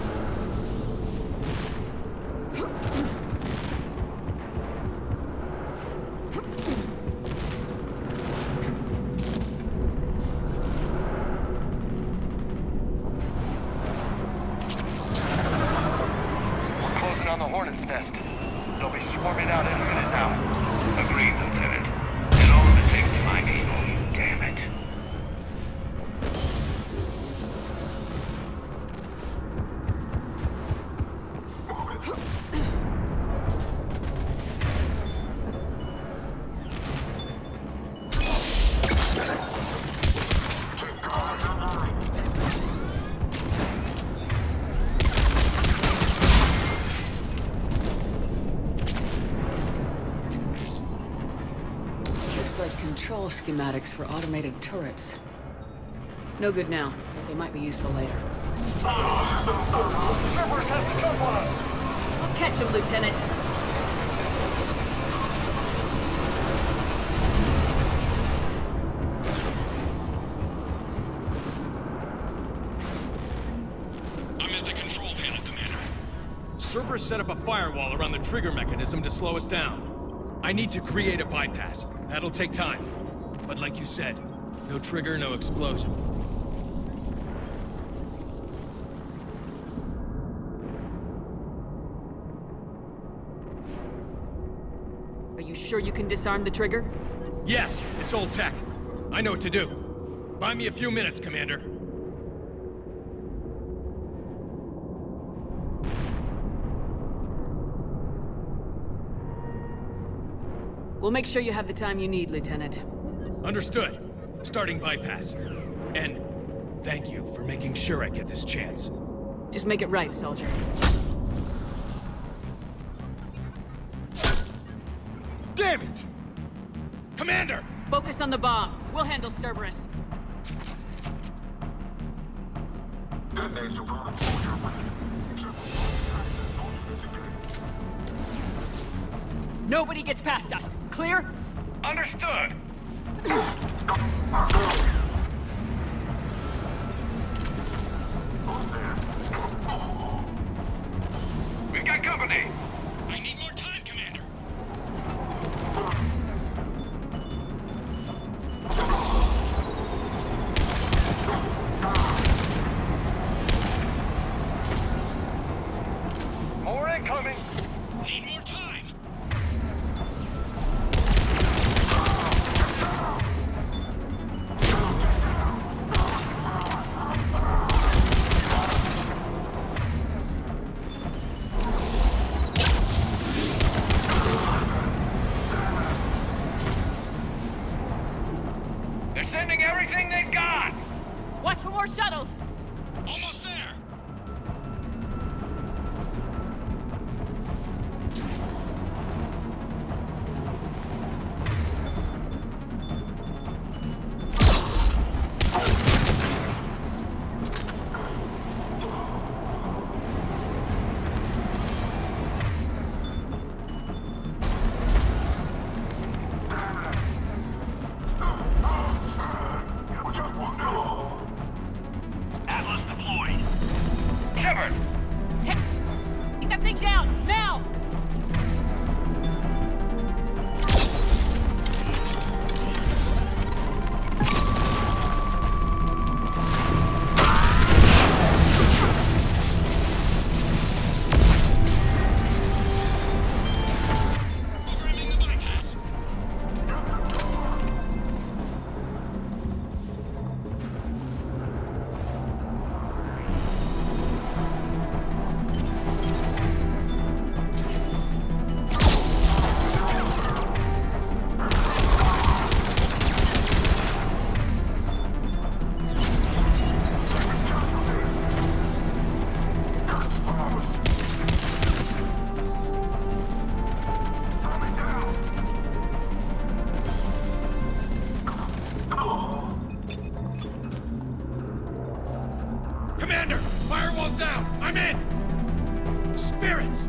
We're closing on the Hornet's nest. They'll be swarming out any minute now. Agreed, Lieutenant. And all of it takes to find evil. Damn it. Looks like control schematics for automated turrets. No good now, but they might be useful later. Cerberus has the jump on us! I'll catch him, Lieutenant. I'm at the control panel, Commander. Cerberus set up a firewall around the trigger mechanism to slow us down. I need to create a bypass. That'll take time. But like you said, no trigger, no explosion. Are you sure you can disarm the trigger? Yes, it's old tech. I know what to do. Buy me a few minutes, Commander. We'll make sure you have the time you need, Lieutenant. Understood. Starting bypass. And thank you for making sure I get this chance. Just make it right, soldier. Damn it! Commander! Focus on the bomb. We'll handle Cerberus. Nobody gets past us. Clear? Understood. We got company. I need more time, Commander. More incoming. Need more time. They're sending everything they've got. Watch for more shuttles. Almost there. Atlas deployed. Shepard. Get that thing down, now! Programming the bypass. Commander, firewall's down. I'm in. Spirits.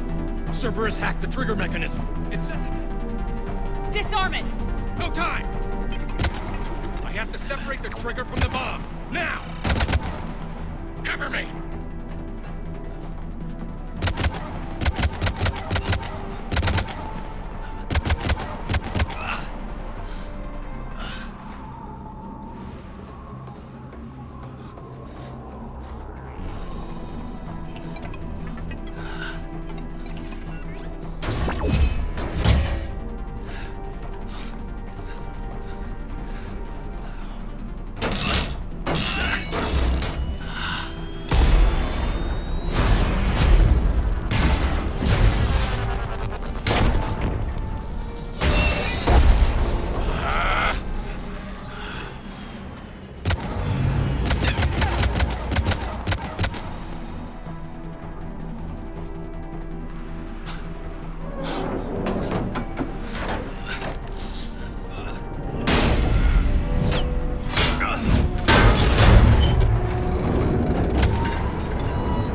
Cerberus hacked the trigger mechanism. It's set to... Disarm it! No time! I have to separate the trigger from the bomb. Now! Cover me!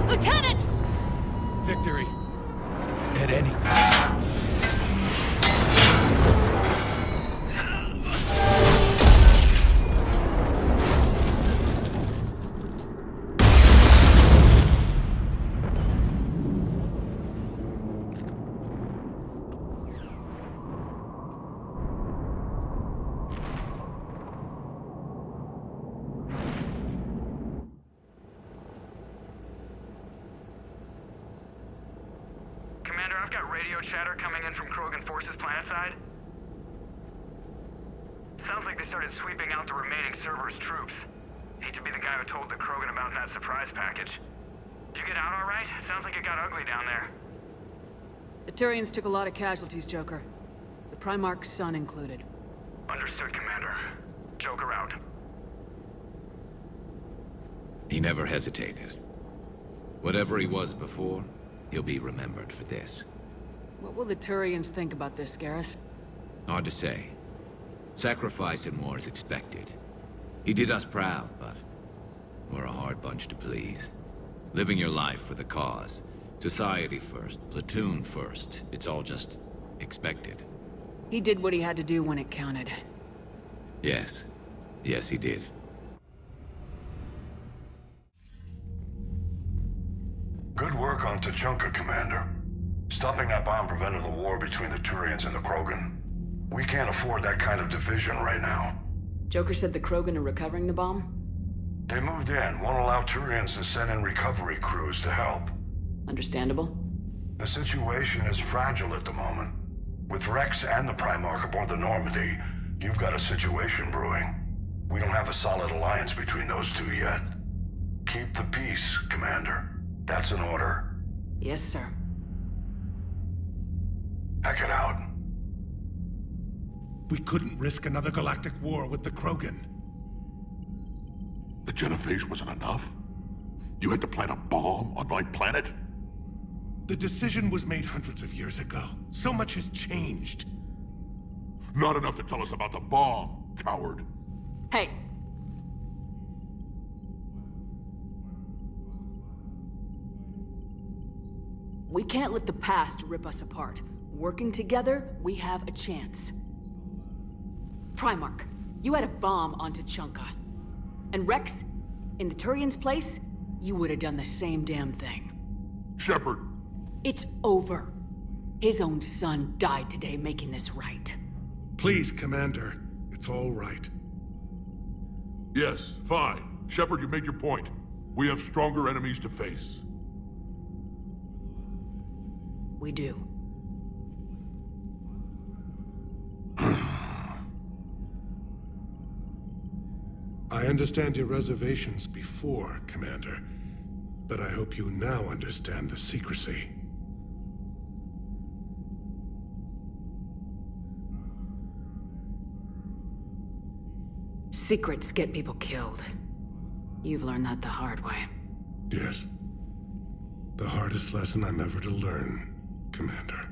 Lieutenant! Victory. At any cost. Commander, I've got radio chatter coming in from Krogan forces planetside. Sounds like they started sweeping out the remaining Cerberus troops. Hate to be the guy who told the Krogan about that surprise package. You get out all right? Sounds like it got ugly down there. The Turians took a lot of casualties, Joker. The Primarch's son included. Understood, Commander. Joker out. He never hesitated. Whatever he was before, he'll be remembered for this. What will the Turians think about this, Garrus? Hard to say. Sacrifice in war is expected. He did us proud, but we're a hard bunch to please. Living your life for the cause. Society first, platoon first. It's all just expected. He did what he had to do when it counted. Yes. Yes, he did. Good work on Tuchanka, Commander. Stopping that bomb prevented the war between the Turians and the Krogan. We can't afford that kind of division right now. Joker said the Krogan are recovering the bomb? They moved in, won't allow Turians to send in recovery crews to help. Understandable. The situation is fragile at the moment. With Rex and the Primarch aboard the Normandy, you've got a situation brewing. We don't have a solid alliance between those two yet. Keep the peace, Commander. That's an order. Yes, sir. Heck it out. We couldn't risk another galactic war with the Krogan. The genophage wasn't enough? You had to plant a bomb on my planet? The decision was made hundreds of years ago. So much has changed. Not enough to tell us about the bomb, coward. Hey! We can't let the past rip us apart. Working together, we have a chance. Primarch, you had a bomb on Tuchanka. And Rex, in the Turian's place, you would have done the same damn thing. Shepard! It's over. His own son died today making this right. Please, Commander. It's all right. Yes, fine. Shepard, you made your point. We have stronger enemies to face. We do. I understand your reservations before, Commander, but I hope you now understand the secrecy. Secrets get people killed. You've learned that the hard way. Yes. The hardest lesson I'm ever to learn, Commander.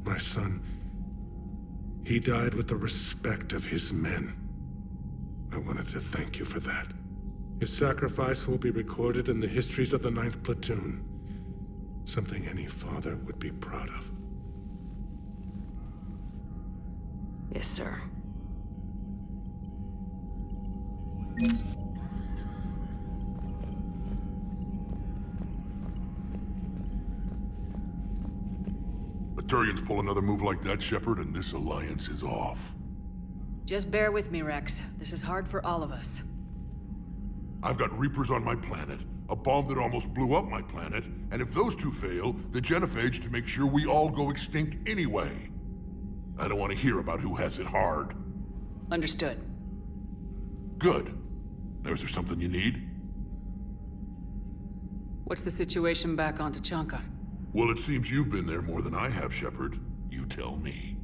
My son, he died with the respect of his men. I wanted to thank you for that. His sacrifice will be recorded in the histories of the 9th Platoon. Something any father would be proud of. Yes, sir. The Turians pull another move like that, Shepard, and this alliance is off. Just bear with me, Rex. This is hard for all of us. I've got Reapers on my planet, a bomb that almost blew up my planet, and if those two fail, the genophage to make sure we all go extinct anyway. I don't want to hear about who has it hard. Understood. Good. Now, is there something you need? What's the situation back on Tuchanka? Well, it seems you've been there more than I have, Shepard. You tell me.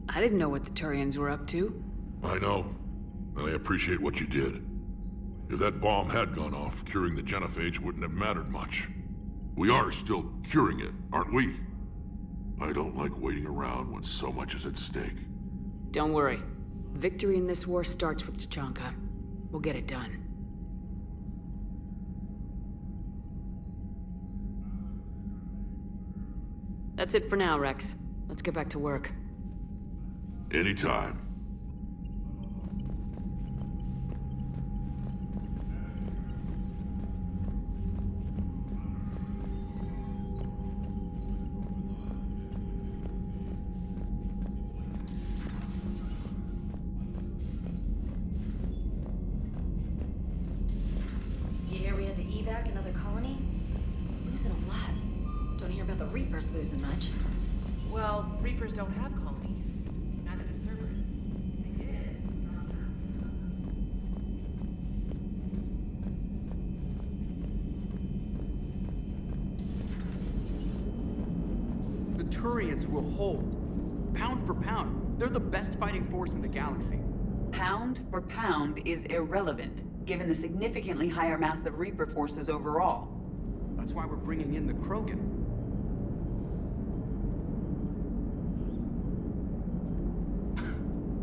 I didn't know what the Turians were up to. I know, and I appreciate what you did. If that bomb had gone off, curing the genophage wouldn't have mattered much. We are still curing it, aren't we? I don't like waiting around when so much is at stake. Don't worry. Victory in this war starts with Tuchanka. We'll get it done. That's it for now, Rex. Let's get back to work. Anytime. You hear we had to evac another colony? Losing a lot. Don't hear about the Reapers losing much. Well, Reapers don't have colonies. Neither does Cerberus. They did. Turians will hold. Pound for pound, they're the best fighting force in the galaxy. Pound for pound is irrelevant, given the significantly higher mass of Reaper forces overall. That's why we're bringing in the Krogan.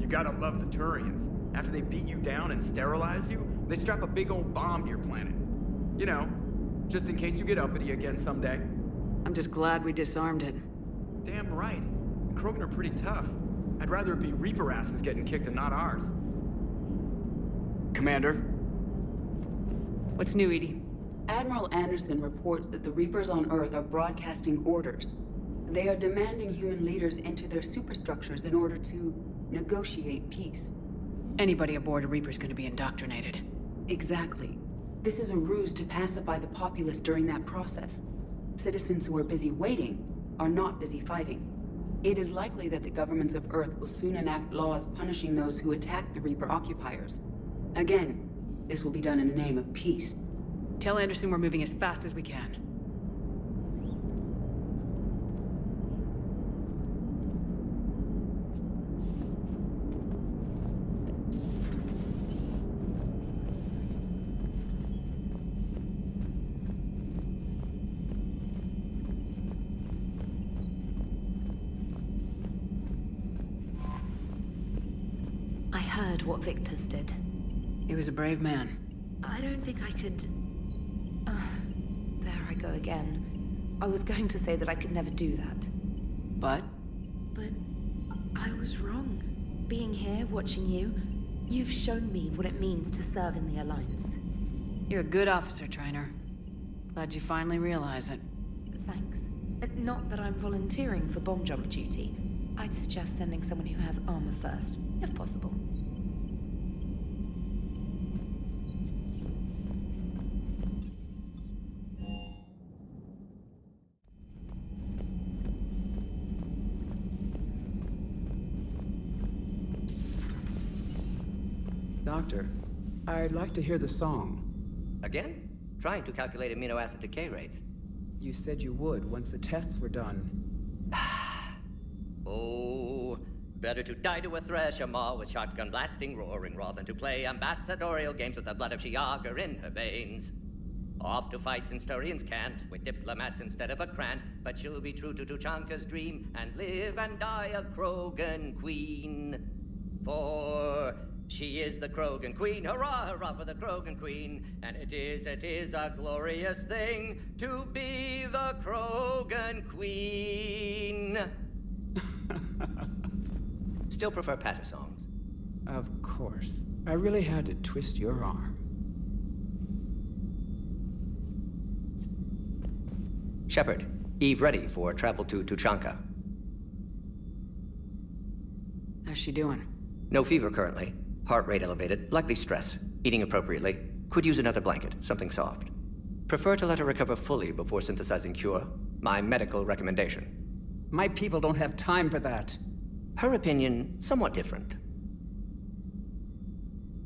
You gotta love the Turians. After they beat you down and sterilize you, they strap a big old bomb to your planet. You know, just in case you get uppity again someday. I'm just glad we disarmed it. Damn right. The Krogan are pretty tough. I'd rather it be Reaper asses getting kicked and not ours. Commander? What's new, Edie? Admiral Anderson reports that the Reapers on Earth are broadcasting orders. They are demanding human leaders enter their superstructures in order to negotiate peace. Anybody aboard a Reaper's gonna be indoctrinated. Exactly. This is a ruse to pacify the populace during that process. Citizens who are busy waiting are not busy fighting. It is likely that the governments of Earth will soon enact laws punishing those who attack the Reaper occupiers. Again, this will be done in the name of peace. Tell Anderson we're moving as fast as we can. I heard what Victor's did. He was a brave man. I don't think I could... there I go again. I was going to say that I could never do that. But? But I was wrong. Being here, watching you, you've shown me what it means to serve in the Alliance. You're a good officer, Trainer. Glad you finally realize it. Thanks. Not that I'm volunteering for bomb jump duty. I'd suggest sending someone who has armor first, if possible. Doctor, I'd like to hear the song. Again? Trying to calculate amino acid decay rates. You said you would once the tests were done. Oh, better to die to a thresher maw with shotgun blasting roaring rather than to play ambassadorial games with the blood of Shiagar in her veins. Off to fights in Turian's can't, with diplomats instead of a Krant, but she'll be true to Tuchanka's dream and live and die a Krogan queen. For she is the Krogan queen, hurrah, hurrah for the Krogan queen, and it is a glorious thing to be the Krogan queen. Still prefer patter songs. Of course. I really had to twist your arm. Shepard, Eve ready for travel to Tuchanka. How's she doing? No fever currently. Heart rate elevated, likely stress. Eating appropriately. Could use another blanket, something soft. Prefer to let her recover fully before synthesizing cure. My medical recommendation. My people don't have time for that. Her opinion, somewhat different.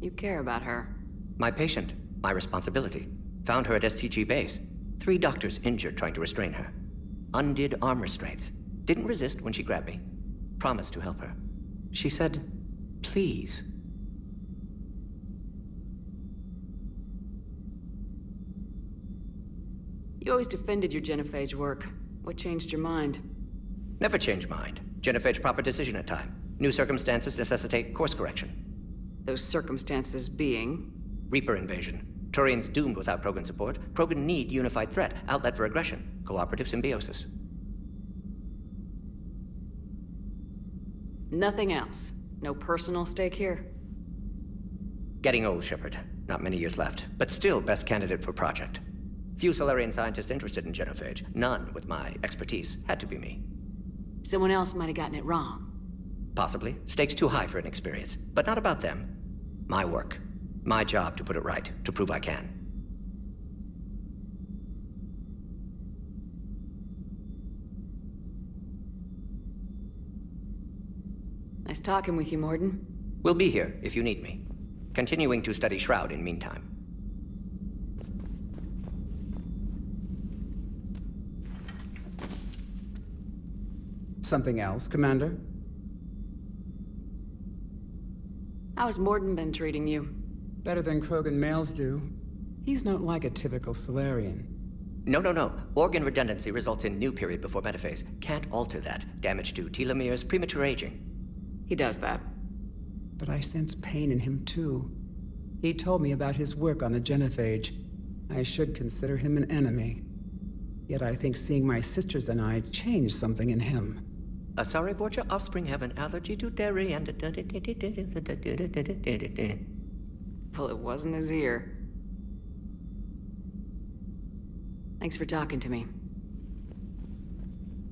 You care about her. My patient, my responsibility. Found her at STG base. 3 doctors injured trying to restrain her. Undid arm restraints. Didn't resist when she grabbed me. Promised to help her. She said, please. You always defended your genophage work. What changed your mind? Never change mind. Genophage proper decision at time. New circumstances necessitate course correction. Those circumstances being? Reaper invasion. Turians doomed without Krogan support. Krogan need unified threat, outlet for aggression, cooperative symbiosis. Nothing else? No personal stake here? Getting old, Shepard. Not many years left, but still best candidate for project. Few Solarian scientists interested in genophage. None with my expertise. Had to be me. Someone else might have gotten it wrong. Possibly. Stakes too high for inexperience. But not about them. My work. My job to put it right, to prove I can. Nice talking with you, Mordin. We'll be here if you need me. Continuing to study Shroud in meantime. Something else, Commander? How's Mordin been treating you? Better than Krogan males do. He's not like a typical Solarian. No. Organ redundancy results in new period before metaphase. Can't alter that. Damage to telomeres, premature aging. He does that. But I sense pain in him too. He told me about his work on the genophage. I should consider him an enemy. Yet I think seeing my sisters and I changed something in him. Sorry, Vorcha, offspring have an allergy to dairy and... Well, it wasn't his ear. Thanks for talking to me.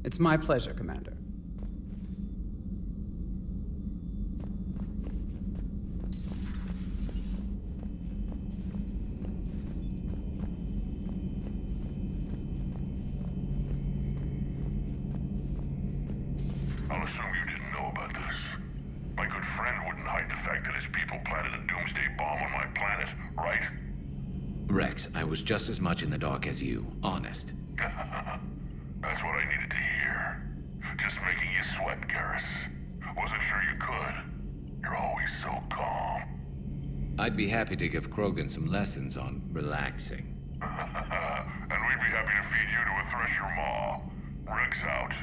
It's my pleasure, Commander. I'll assume you didn't know about this. My good friend wouldn't hide the fact that his people planted a doomsday bomb on my planet, right? Rex, I was just as much in the dark as you, honest. That's what I needed to hear. Just making you sweat, Garrus. Wasn't sure you could. You're always so calm. I'd be happy to give Krogan some lessons on relaxing. And we'd be happy to feed you to a Thresher Maw. Rex out.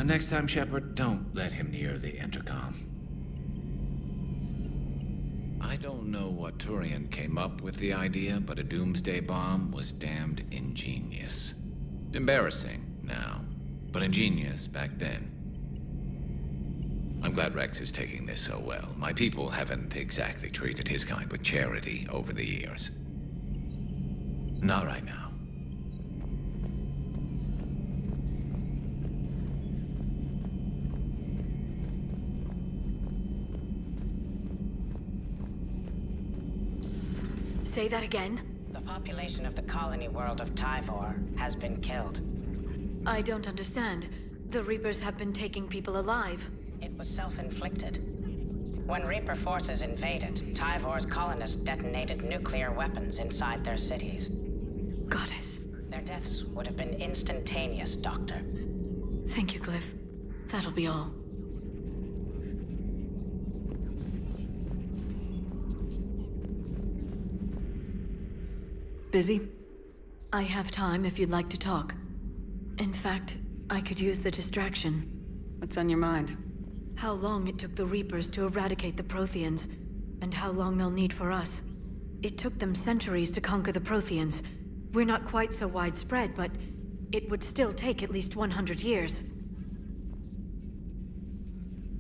Next time, Shepard, don't let him near the intercom. I don't know what Turian came up with the idea, but a doomsday bomb was damned ingenious. Embarrassing now, but ingenious back then. I'm glad Rex is taking this so well. My people haven't exactly treated his kind with charity over the years. Not right now. Say that again? The population of the colony world of Tyvor has been killed. I don't understand. The Reapers have been taking people alive. It was self-inflicted. When Reaper forces invaded, Tyvor's colonists detonated nuclear weapons inside their cities. Goddess. Their deaths would have been instantaneous, Doctor. Thank you, Glyph. That'll be all. Busy? I have time if you'd like to talk. In fact, I could use the distraction. What's on your mind? How long it took the Reapers to eradicate the Protheans, and how long they'll need for us. It took them centuries to conquer the Protheans. We're not quite so widespread, but it would still take at least 100 years.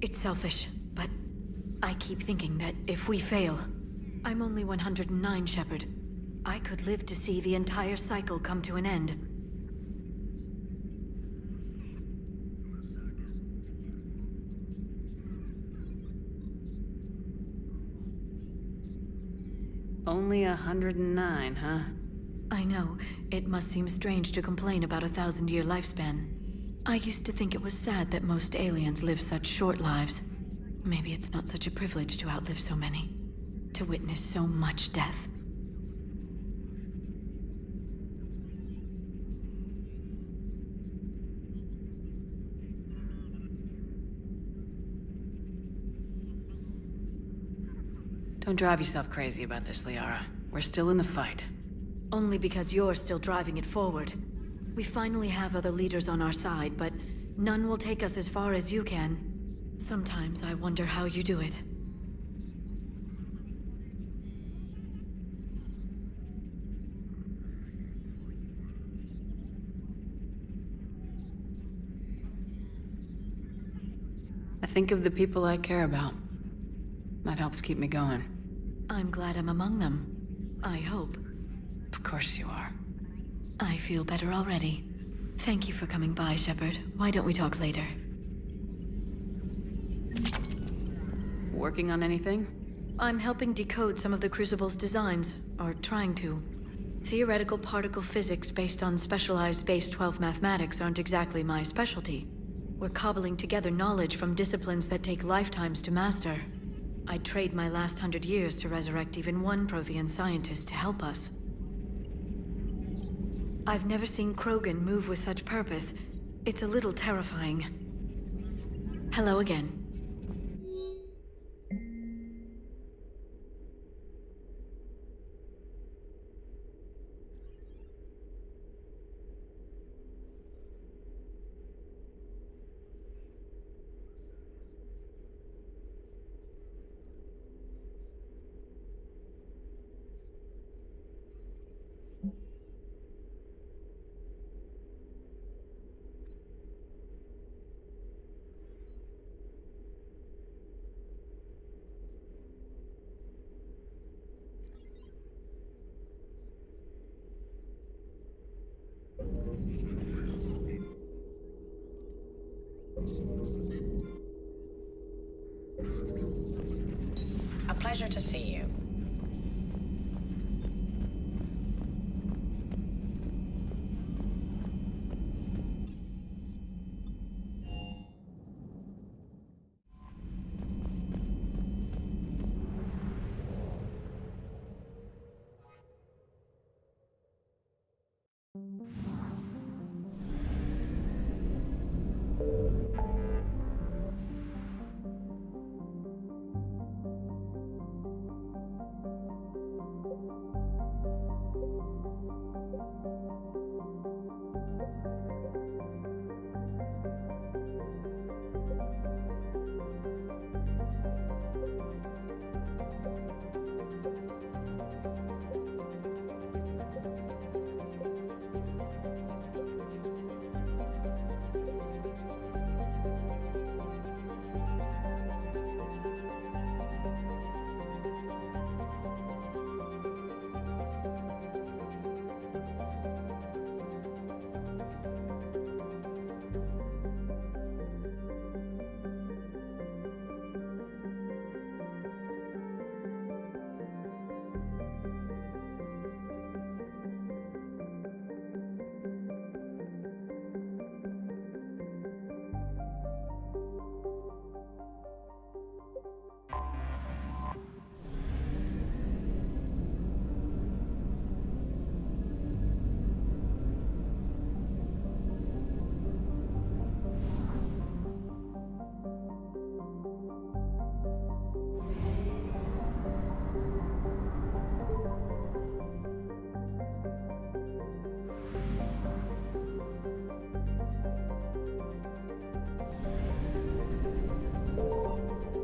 It's selfish, but I keep thinking that if we fail... I'm only 109, Shepard. I could live to see the entire cycle come to an end. Only 109, huh? I know. It must seem strange to complain about a 1,000-year lifespan. I used to think it was sad that most aliens live such short lives. Maybe it's not such a privilege to outlive so many. To witness so much death. Don't drive yourself crazy about this, Liara. We're still in the fight. Only because you're still driving it forward. We finally have other leaders on our side, but none will take us as far as you can. Sometimes I wonder how you do it. I think of the people I care about. That helps keep me going. I'm glad I'm among them. I hope. Of course you are. I feel better already. Thank you for coming by, Shepard. Why don't we talk later? Working on anything? I'm helping decode some of the Crucible's designs, or trying to. Theoretical particle physics based on specialized base 12 mathematics aren't exactly my specialty. We're cobbling together knowledge from disciplines that take lifetimes to master. I'd trade my last 100 years to resurrect even one Prothean scientist to help us. I've never seen Krogan move with such purpose. It's a little terrifying. Hello again. A pleasure to see you.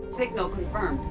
Signal confirmed.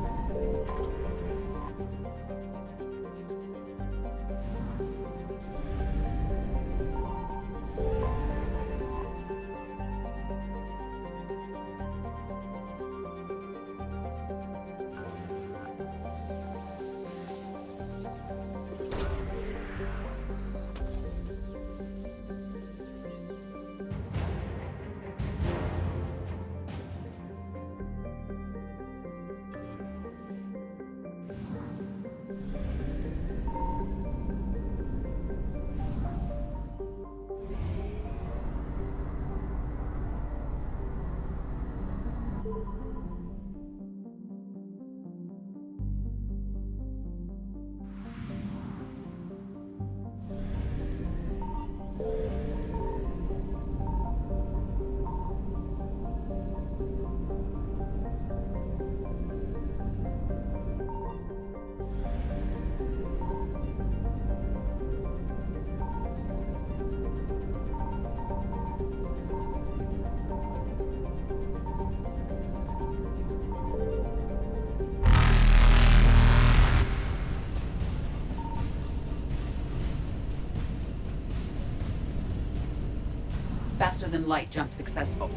Faster than light jump successful.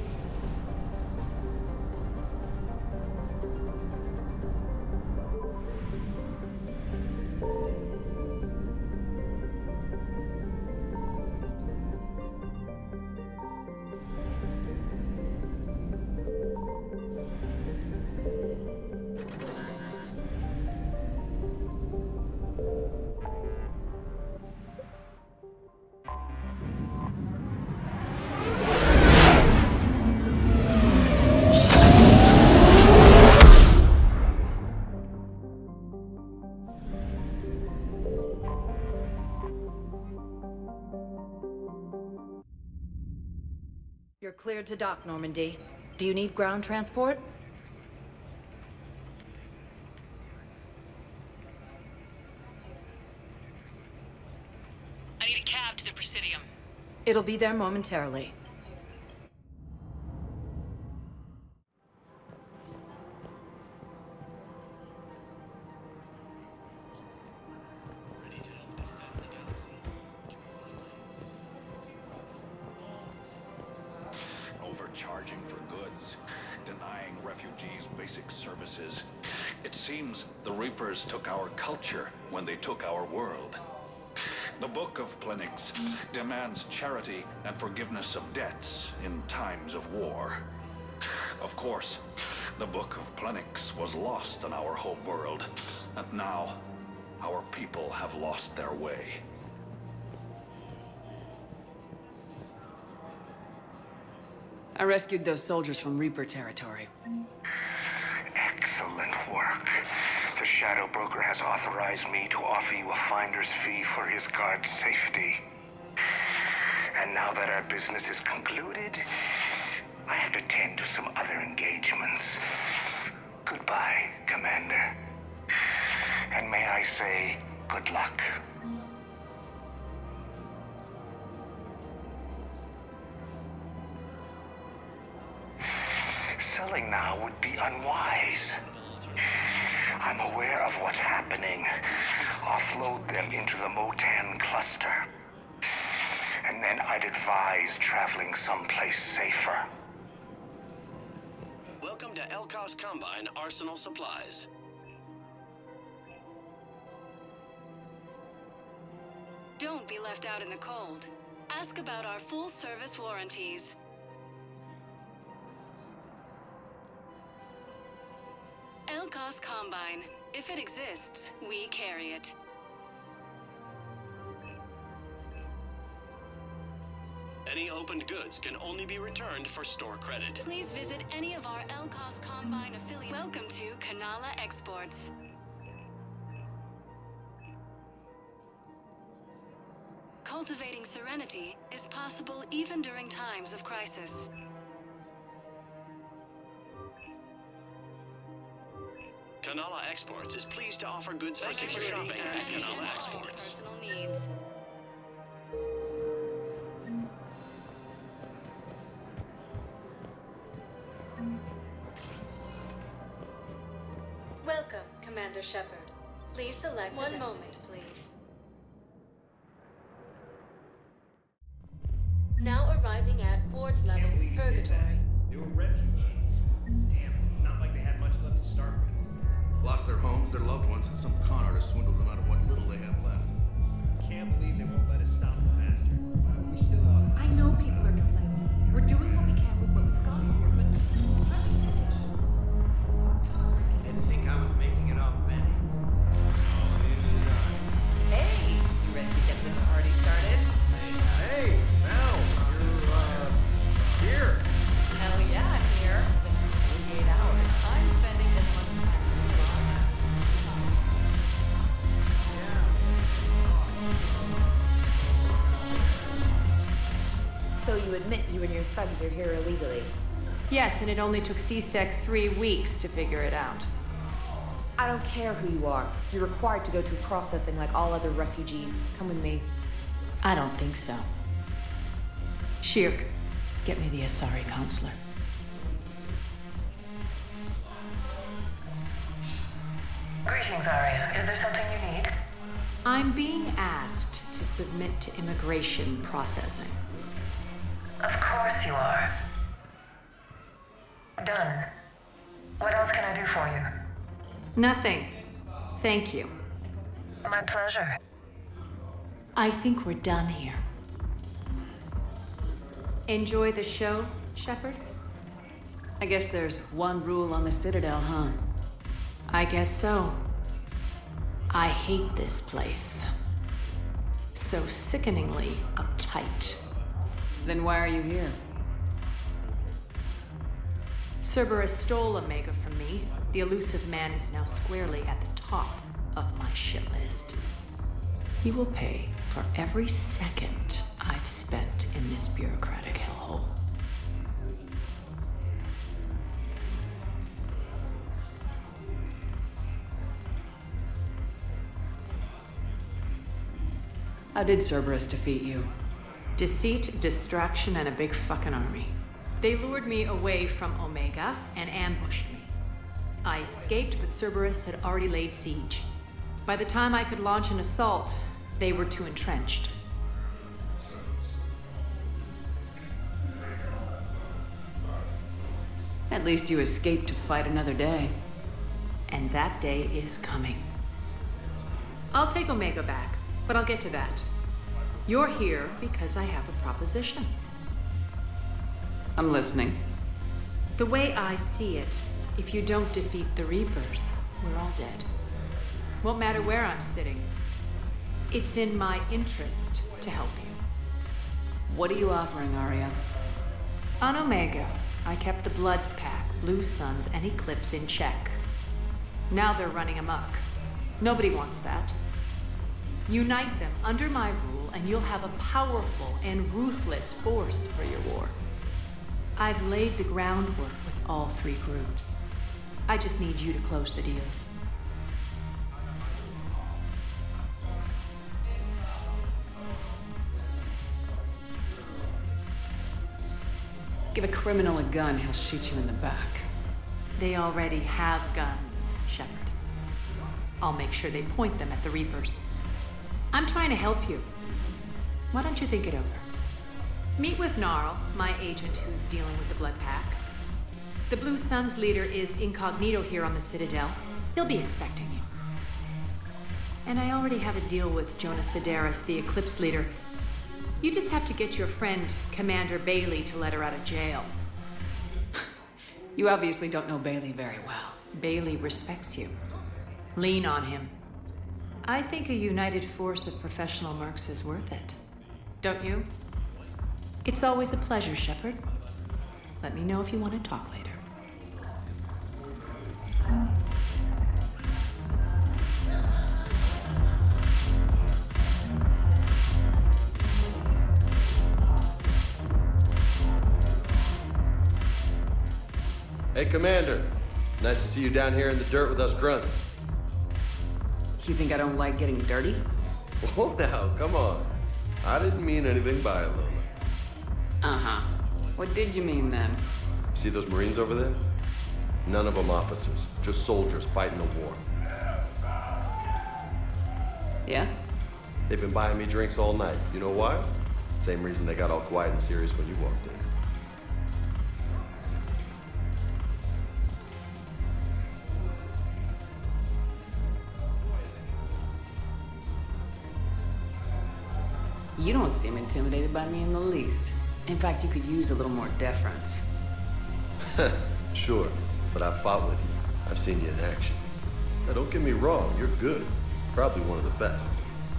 You're cleared to dock, Normandy. Do you need ground transport? I need a cab to the Presidium. It'll be there momentarily. Overcharging for goods, denying refugees basic services. It seems the Reapers took our culture when they took our world. The Book of Plenix demands charity and forgiveness of debts in times of war. Of course, The Book of Plenix was lost on our home world, and now our people have lost their way. I rescued those soldiers from Reaper territory. Excellent work. The Shadow Broker has authorized me to offer you a finder's fee for his guard's safety. And now that our business is concluded, I have to tend to some other engagements. Goodbye, Commander. And may I say, good luck. Selling now would be unwise. I'm aware of what's happening. Offload them into the Motan cluster. And then I'd advise traveling someplace safer. Welcome to Elkos Combine Arsenal Supplies. Don't be left out in the cold. Ask about our full-service warranties. Elkos Combine. If it exists, we carry it. Any opened goods can only be returned for store credit. Please visit any of our Elkos Combine affiliates. Welcome to Kanala Exports. Cultivating serenity is possible even during times of crisis. Kanala Exports is pleased to offer goods for safer shopping at Kanala Exports. Personal needs. Welcome, Commander Shepard. Please select one moment, please. Now arriving at board level Purgatory. They were refugees. Damn, it's not like they had much left to start with. Lost their homes, their loved ones, and some con artist swindles them out of what little they have left. Can't believe they won't let us stop the bastard. We still ought to. I know people are complaining. We're doing what we can with what we've got here, but Didn't think I was making it off Benny. hey, you ready to get this party started? Hey, Mel, you're here. Hell yeah, I'm here. It's 48 hours. I'm spending this much time with So you admit you and your thugs are here illegally? Yes, and it only took CSEC 3 weeks to figure it out. I don't care who you are. You're required to go through processing like all other refugees. Come with me. I don't think so. Shirk, get me the Asari consular. Greetings, Arya. Is there something you need? I'm being asked to submit to immigration processing. Of course you are. Done. What else can I do for you? Nothing. Thank you. My pleasure. I think we're done here. Enjoy the show, Shepard? I guess there's one rule on the Citadel, huh? I guess so. I hate this place. So sickeningly uptight. Then why are you here? Cerberus stole Omega from me. The elusive man is now squarely at the top of my shit list. He will pay for every second I've spent in this bureaucratic hellhole. How did Cerberus defeat you? Deceit, distraction, and a big fucking army. They lured me away from Omega and ambushed me. I escaped, but Cerberus had already laid siege. By the time I could launch an assault, they were too entrenched. At least you escaped to fight another day. And that day is coming. I'll take Omega back, but I'll get to that. You're here because I have a proposition. I'm listening. The way I see it, if you don't defeat the Reapers, we're all dead. Won't matter where I'm sitting. It's in my interest to help you. What are you offering, Arya? On Omega, I kept the Blood Pack, Blue Suns, and Eclipse in check. Now they're running amok. Nobody wants that. Unite them under my rule, and you'll have a powerful and ruthless force for your war. I've laid the groundwork with all three groups. I just need you to close the deals. Give a criminal a gun, he'll shoot you in the back. They already have guns, Shepard. I'll make sure they point them at the Reapers. I'm trying to help you. Why don't you think it over? Meet with Gnarl, my agent who's dealing with the Blood Pack. The Blue Suns leader is incognito here on the Citadel. He'll be expecting you. And I already have a deal with Jonas Sedaris, the Eclipse leader. You just have to get your friend, Commander Bailey, to let her out of jail. You obviously don't know Bailey very well. Bailey respects you. Lean on him. I think a united force of professional mercs is worth it. Don't you? It's always a pleasure, Shepard. Let me know if you want to talk later. Hey, Commander. Nice to see you down here in the dirt with us grunts. You think I don't like getting dirty? Whoa, now, come on. I didn't mean anything by it, Lola. Uh-huh. What did you mean, then? See those Marines over there? None of them officers, just soldiers fighting the war. Yeah? They've been buying me drinks all night. You know why? Same reason they got all quiet and serious when you walked in. You don't seem intimidated by me in the least. In fact, you could use a little more deference. Sure, but I've fought with you. I've seen you in action. Now, don't get me wrong, you're good. Probably one of the best.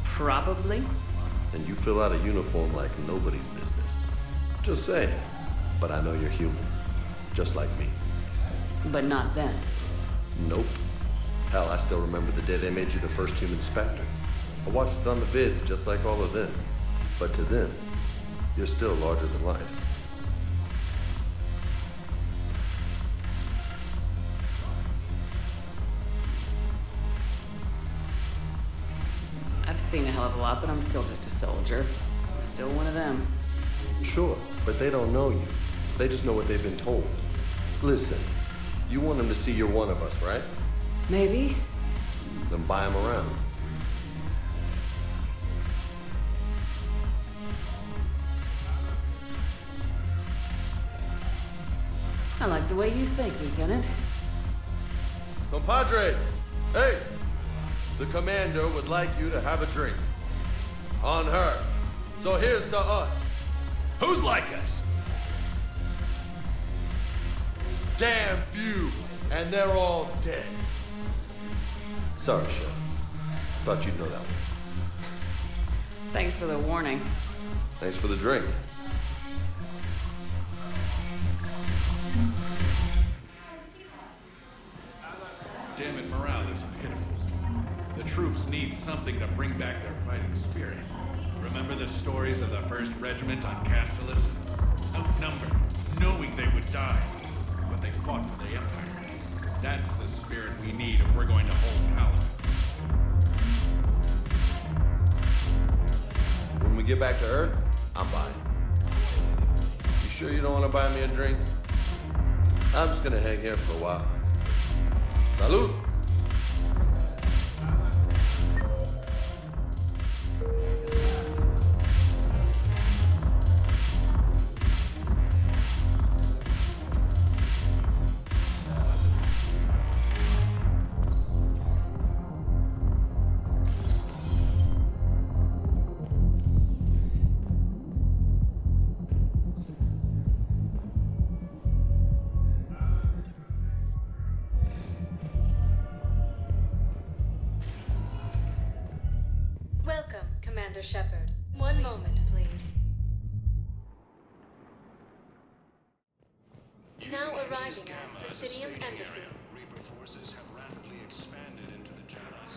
Probably? And you fill out a uniform like nobody's business. Just saying. But I know you're human. Just like me. But not then. Nope. Hell, I still remember the day they made you the first human Spectre. I watched it on the vids, just like all of them. But to them, you're still larger than life. I've seen a hell of a lot, but I'm still just a soldier. I'm still one of them. Sure, but they don't know you. They just know what they've been told. Listen, you want them to see you're one of us, right? Maybe. Then buy them around. I like the way you think, Lieutenant. Compadres! Hey! The commander would like you to have a drink. On her. So here's to us. Who's like us? Damn few, and they're all dead. Sorry, Shep. Thought you'd know that one. Thanks for the warning. Thanks for the drink. Damn it, morale is pitiful. The troops need something to bring back their fighting spirit. Remember the stories of the 1st Regiment on Castellus? Outnumbered, knowing they would die, but they fought for the Empire. That's the spirit we need if we're going to hold Paladin. When we get back to Earth, I'm buying. You sure you don't want to buy me a drink? I'm just gonna hang here for a while. Salud! Commander Shepard. One moment, please. Now arriving at Presidium Embassy. Reaper forces have rapidly expanded into the Janos.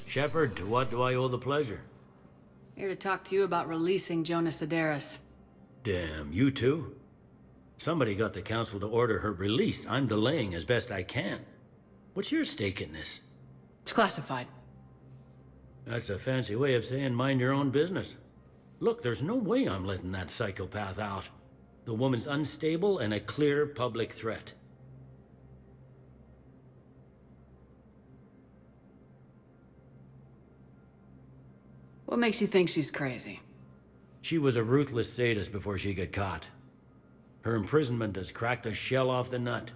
Shepard, to what do I owe the pleasure? Here to talk to you about releasing Jonas Sederis. Damn, you too? Somebody got the council to order her release. I'm delaying as best I can. What's your stake in this? It's classified. That's a fancy way of saying mind your own business. Look, there's no way I'm letting that psychopath out. The woman's unstable and a clear public threat. What makes you think she's crazy? She was a ruthless sadist before she got caught. Her imprisonment has cracked the shell off the nut.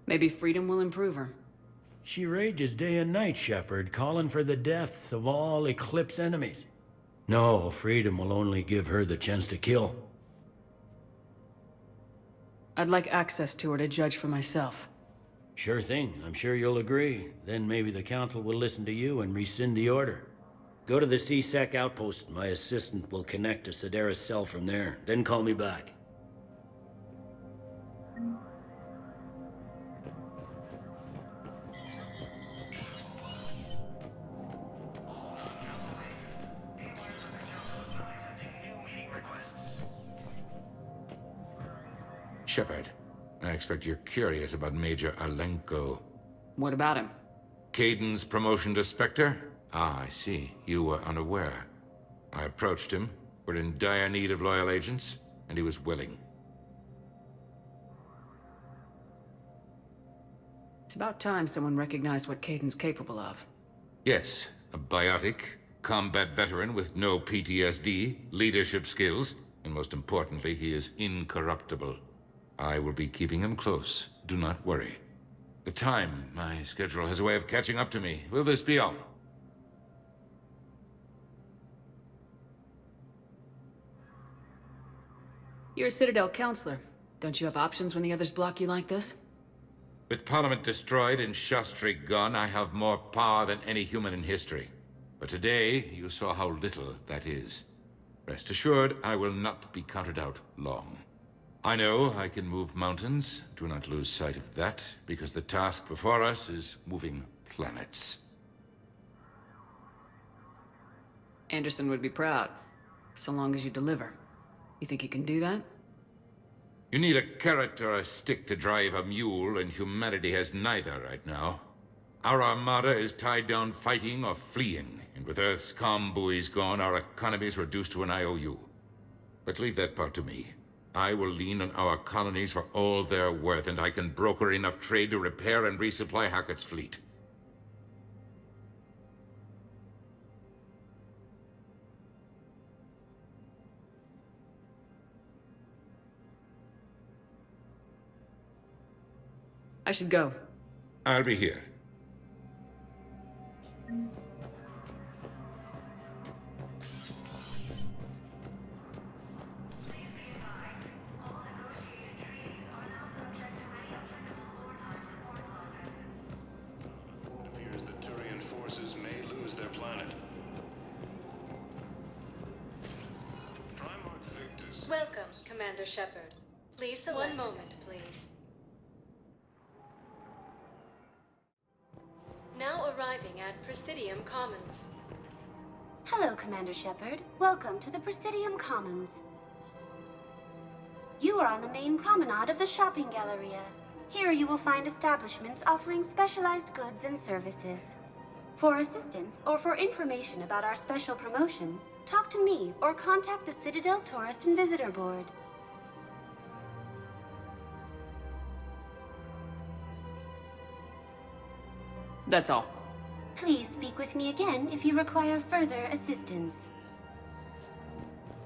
Maybe freedom will improve her. She rages day and night, Shepard, calling for the deaths of all Eclipse enemies. No, freedom will only give her the chance to kill. I'd like access to her to judge for myself. Sure thing. I'm sure you'll agree. Then maybe the council will listen to you and rescind the order. Go to the C-Sec outpost. My assistant will connect to Sederis' cell from there. Then call me back. Shepard, I expect you're curious about Major Alenko. What about him? Kaiden's promotion to Spectre? Ah, I see. You were unaware. I approached him. We're in dire need of loyal agents, and he was willing. It's about time someone recognized what Kaiden's capable of. Yes, a biotic, combat veteran with no PTSD, leadership skills, and most importantly, he is incorruptible. I will be keeping him close. Do not worry. The time, my schedule has a way of catching up to me. Will this be all? You're a Citadel counselor. Don't you have options when the others block you like this? With Parliament destroyed and Shastri gone, I have more power than any human in history. But today, you saw how little that is. Rest assured, I will not be counted out long. I know I can move mountains. Do not lose sight of that, because the task before us is moving planets. Anderson would be proud, so long as you deliver. You think you can do that? You need a carrot or a stick to drive a mule, and humanity has neither right now. Our armada is tied down fighting or fleeing, and with Earth's comm buoys gone, our economy is reduced to an IOU. But leave that part to me. I will lean on our colonies for all they're worth, and I can broker enough trade to repair and resupply Hackett's fleet. I should go. I'll be here. It appears the Turian forces may lose their planet. Primarch Victus. Welcome, Commander Shepard. Please select. One moment, please. Now arriving at Presidium Commons. Hello, Commander Shepard. Welcome to the Presidium Commons. You are on the main promenade of the shopping galleria. Here you will find establishments offering specialized goods and services. For assistance or for information about our special promotion, talk to me or contact the Citadel Tourist and Visitor Board. That's all. Please speak with me again if you require further assistance.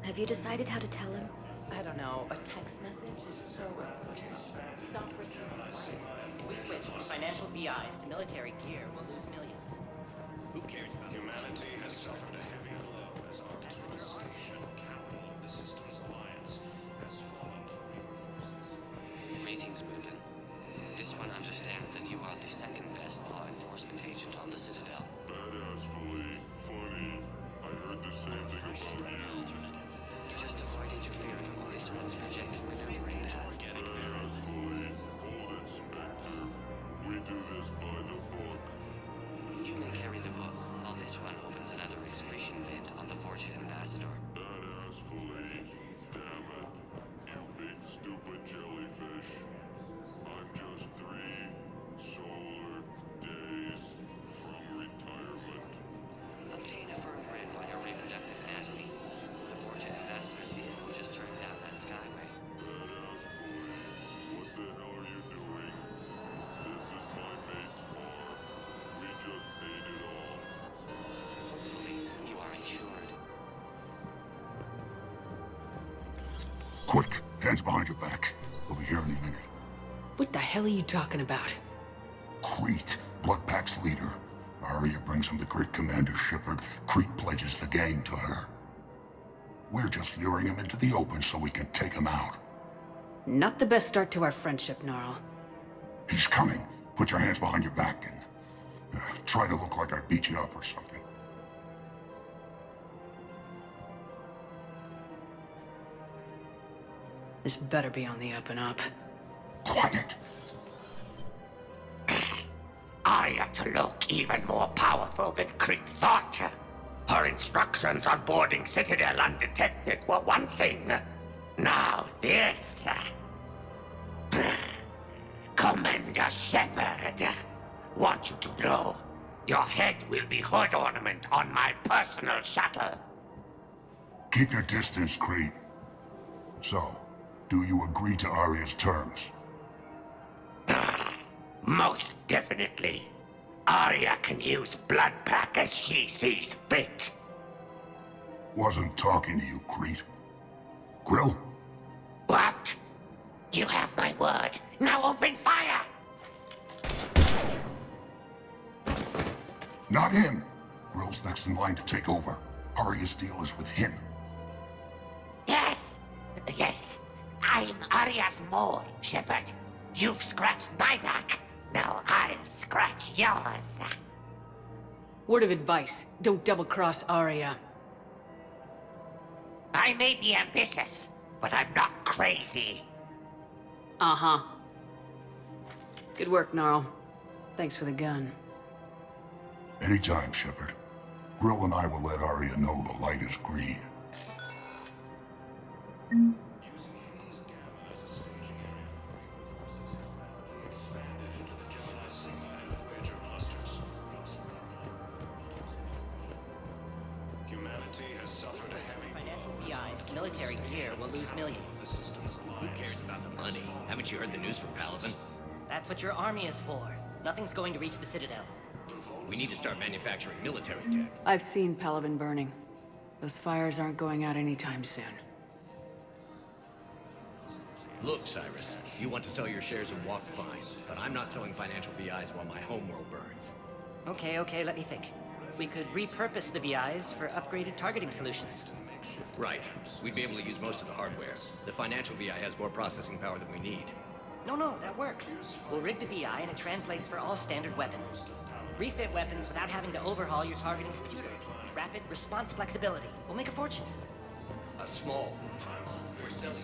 Have you decided how to tell him? I don't know. A text message is so personal. Software is life. If we switch from financial VIs to military gear, we'll lose millions. Who cares about humanity has suffered a heavy blow as Arcturus Station, capital of the Systems Alliance, has fallen to Reaper forces. Greetings, Mugen. specimen's projected maneuvering path. Carefully. Hold it, Spectre. We do this by the book. You may carry the book, while this one opens another excretion vent on the Fortune Ambassador. Badassfully. Damn it. You big stupid jellyfish. I'm just 3 solar days from retirement. Obtain a firm grip on your reproductive anatomy. The Fortune Ambassador's vehicle just turned down that skyway. Badassfully. What the hell are you doing? This is my mate's car. We just paid it off. Hopefully, you are insured. Quick, hands behind your back. We'll be here any minute. What the hell are you talking about? Crete, Blood Pack's leader. Arya brings him to Great Commander Shepard. Crete pledges the gang to her. We're just luring him into the open so we can take him out. Not the best start to our friendship, Gnarl. He's coming. Put your hands behind your back and try to look like I beat you up or something. This better be on the up and up. Quiet. Arya to look even more powerful than Crete thought. Her instructions on boarding Citadel undetected were one thing. Now this. Commander Shepard, want you to know, your head will be hood ornament on my personal shuttle. Keep your distance, Crete. So, do you agree to Arya's terms? Most definitely. Arya can use Blood Pack as she sees fit. Wasn't talking to you, Crete. Grill? What? You have my word. Now open fire! Not him. Grill's next in line to take over. Arya's deal is with him. Yes. Yes. I'm Arya's mole, Shepard. You've scratched my back. Now I'll scratch yours. Word of advice, don't double-cross Arya. I may be ambitious, but I'm not crazy. Uh-huh. Good work, Gnarl. Thanks for the gun. Anytime, Shepard. Grill and I will let Arya know the light is green. Humanity has suffered a heavy Financial VIs, military gear will lose millions. Who cares about the money? Haven't you heard the news from Palaven? That's what your army is for. Nothing's going to reach the Citadel. We need to start manufacturing military tech. I've seen Palaven burning. Those fires aren't going out anytime soon. Look, Cyrus, you want to sell your shares in Walk fine, but I'm not selling financial VIs while my homeworld burns. Okay, let me think. We could repurpose the VIs for upgraded targeting solutions. Right. We'd be able to use most of the hardware. The financial VI has more processing power than we need. No, that works. We'll rig the VI and it translates for all standard weapons. Refit weapons without having to overhaul your targeting computer. Rapid response flexibility. We'll make a fortune. A small fortune. We're selling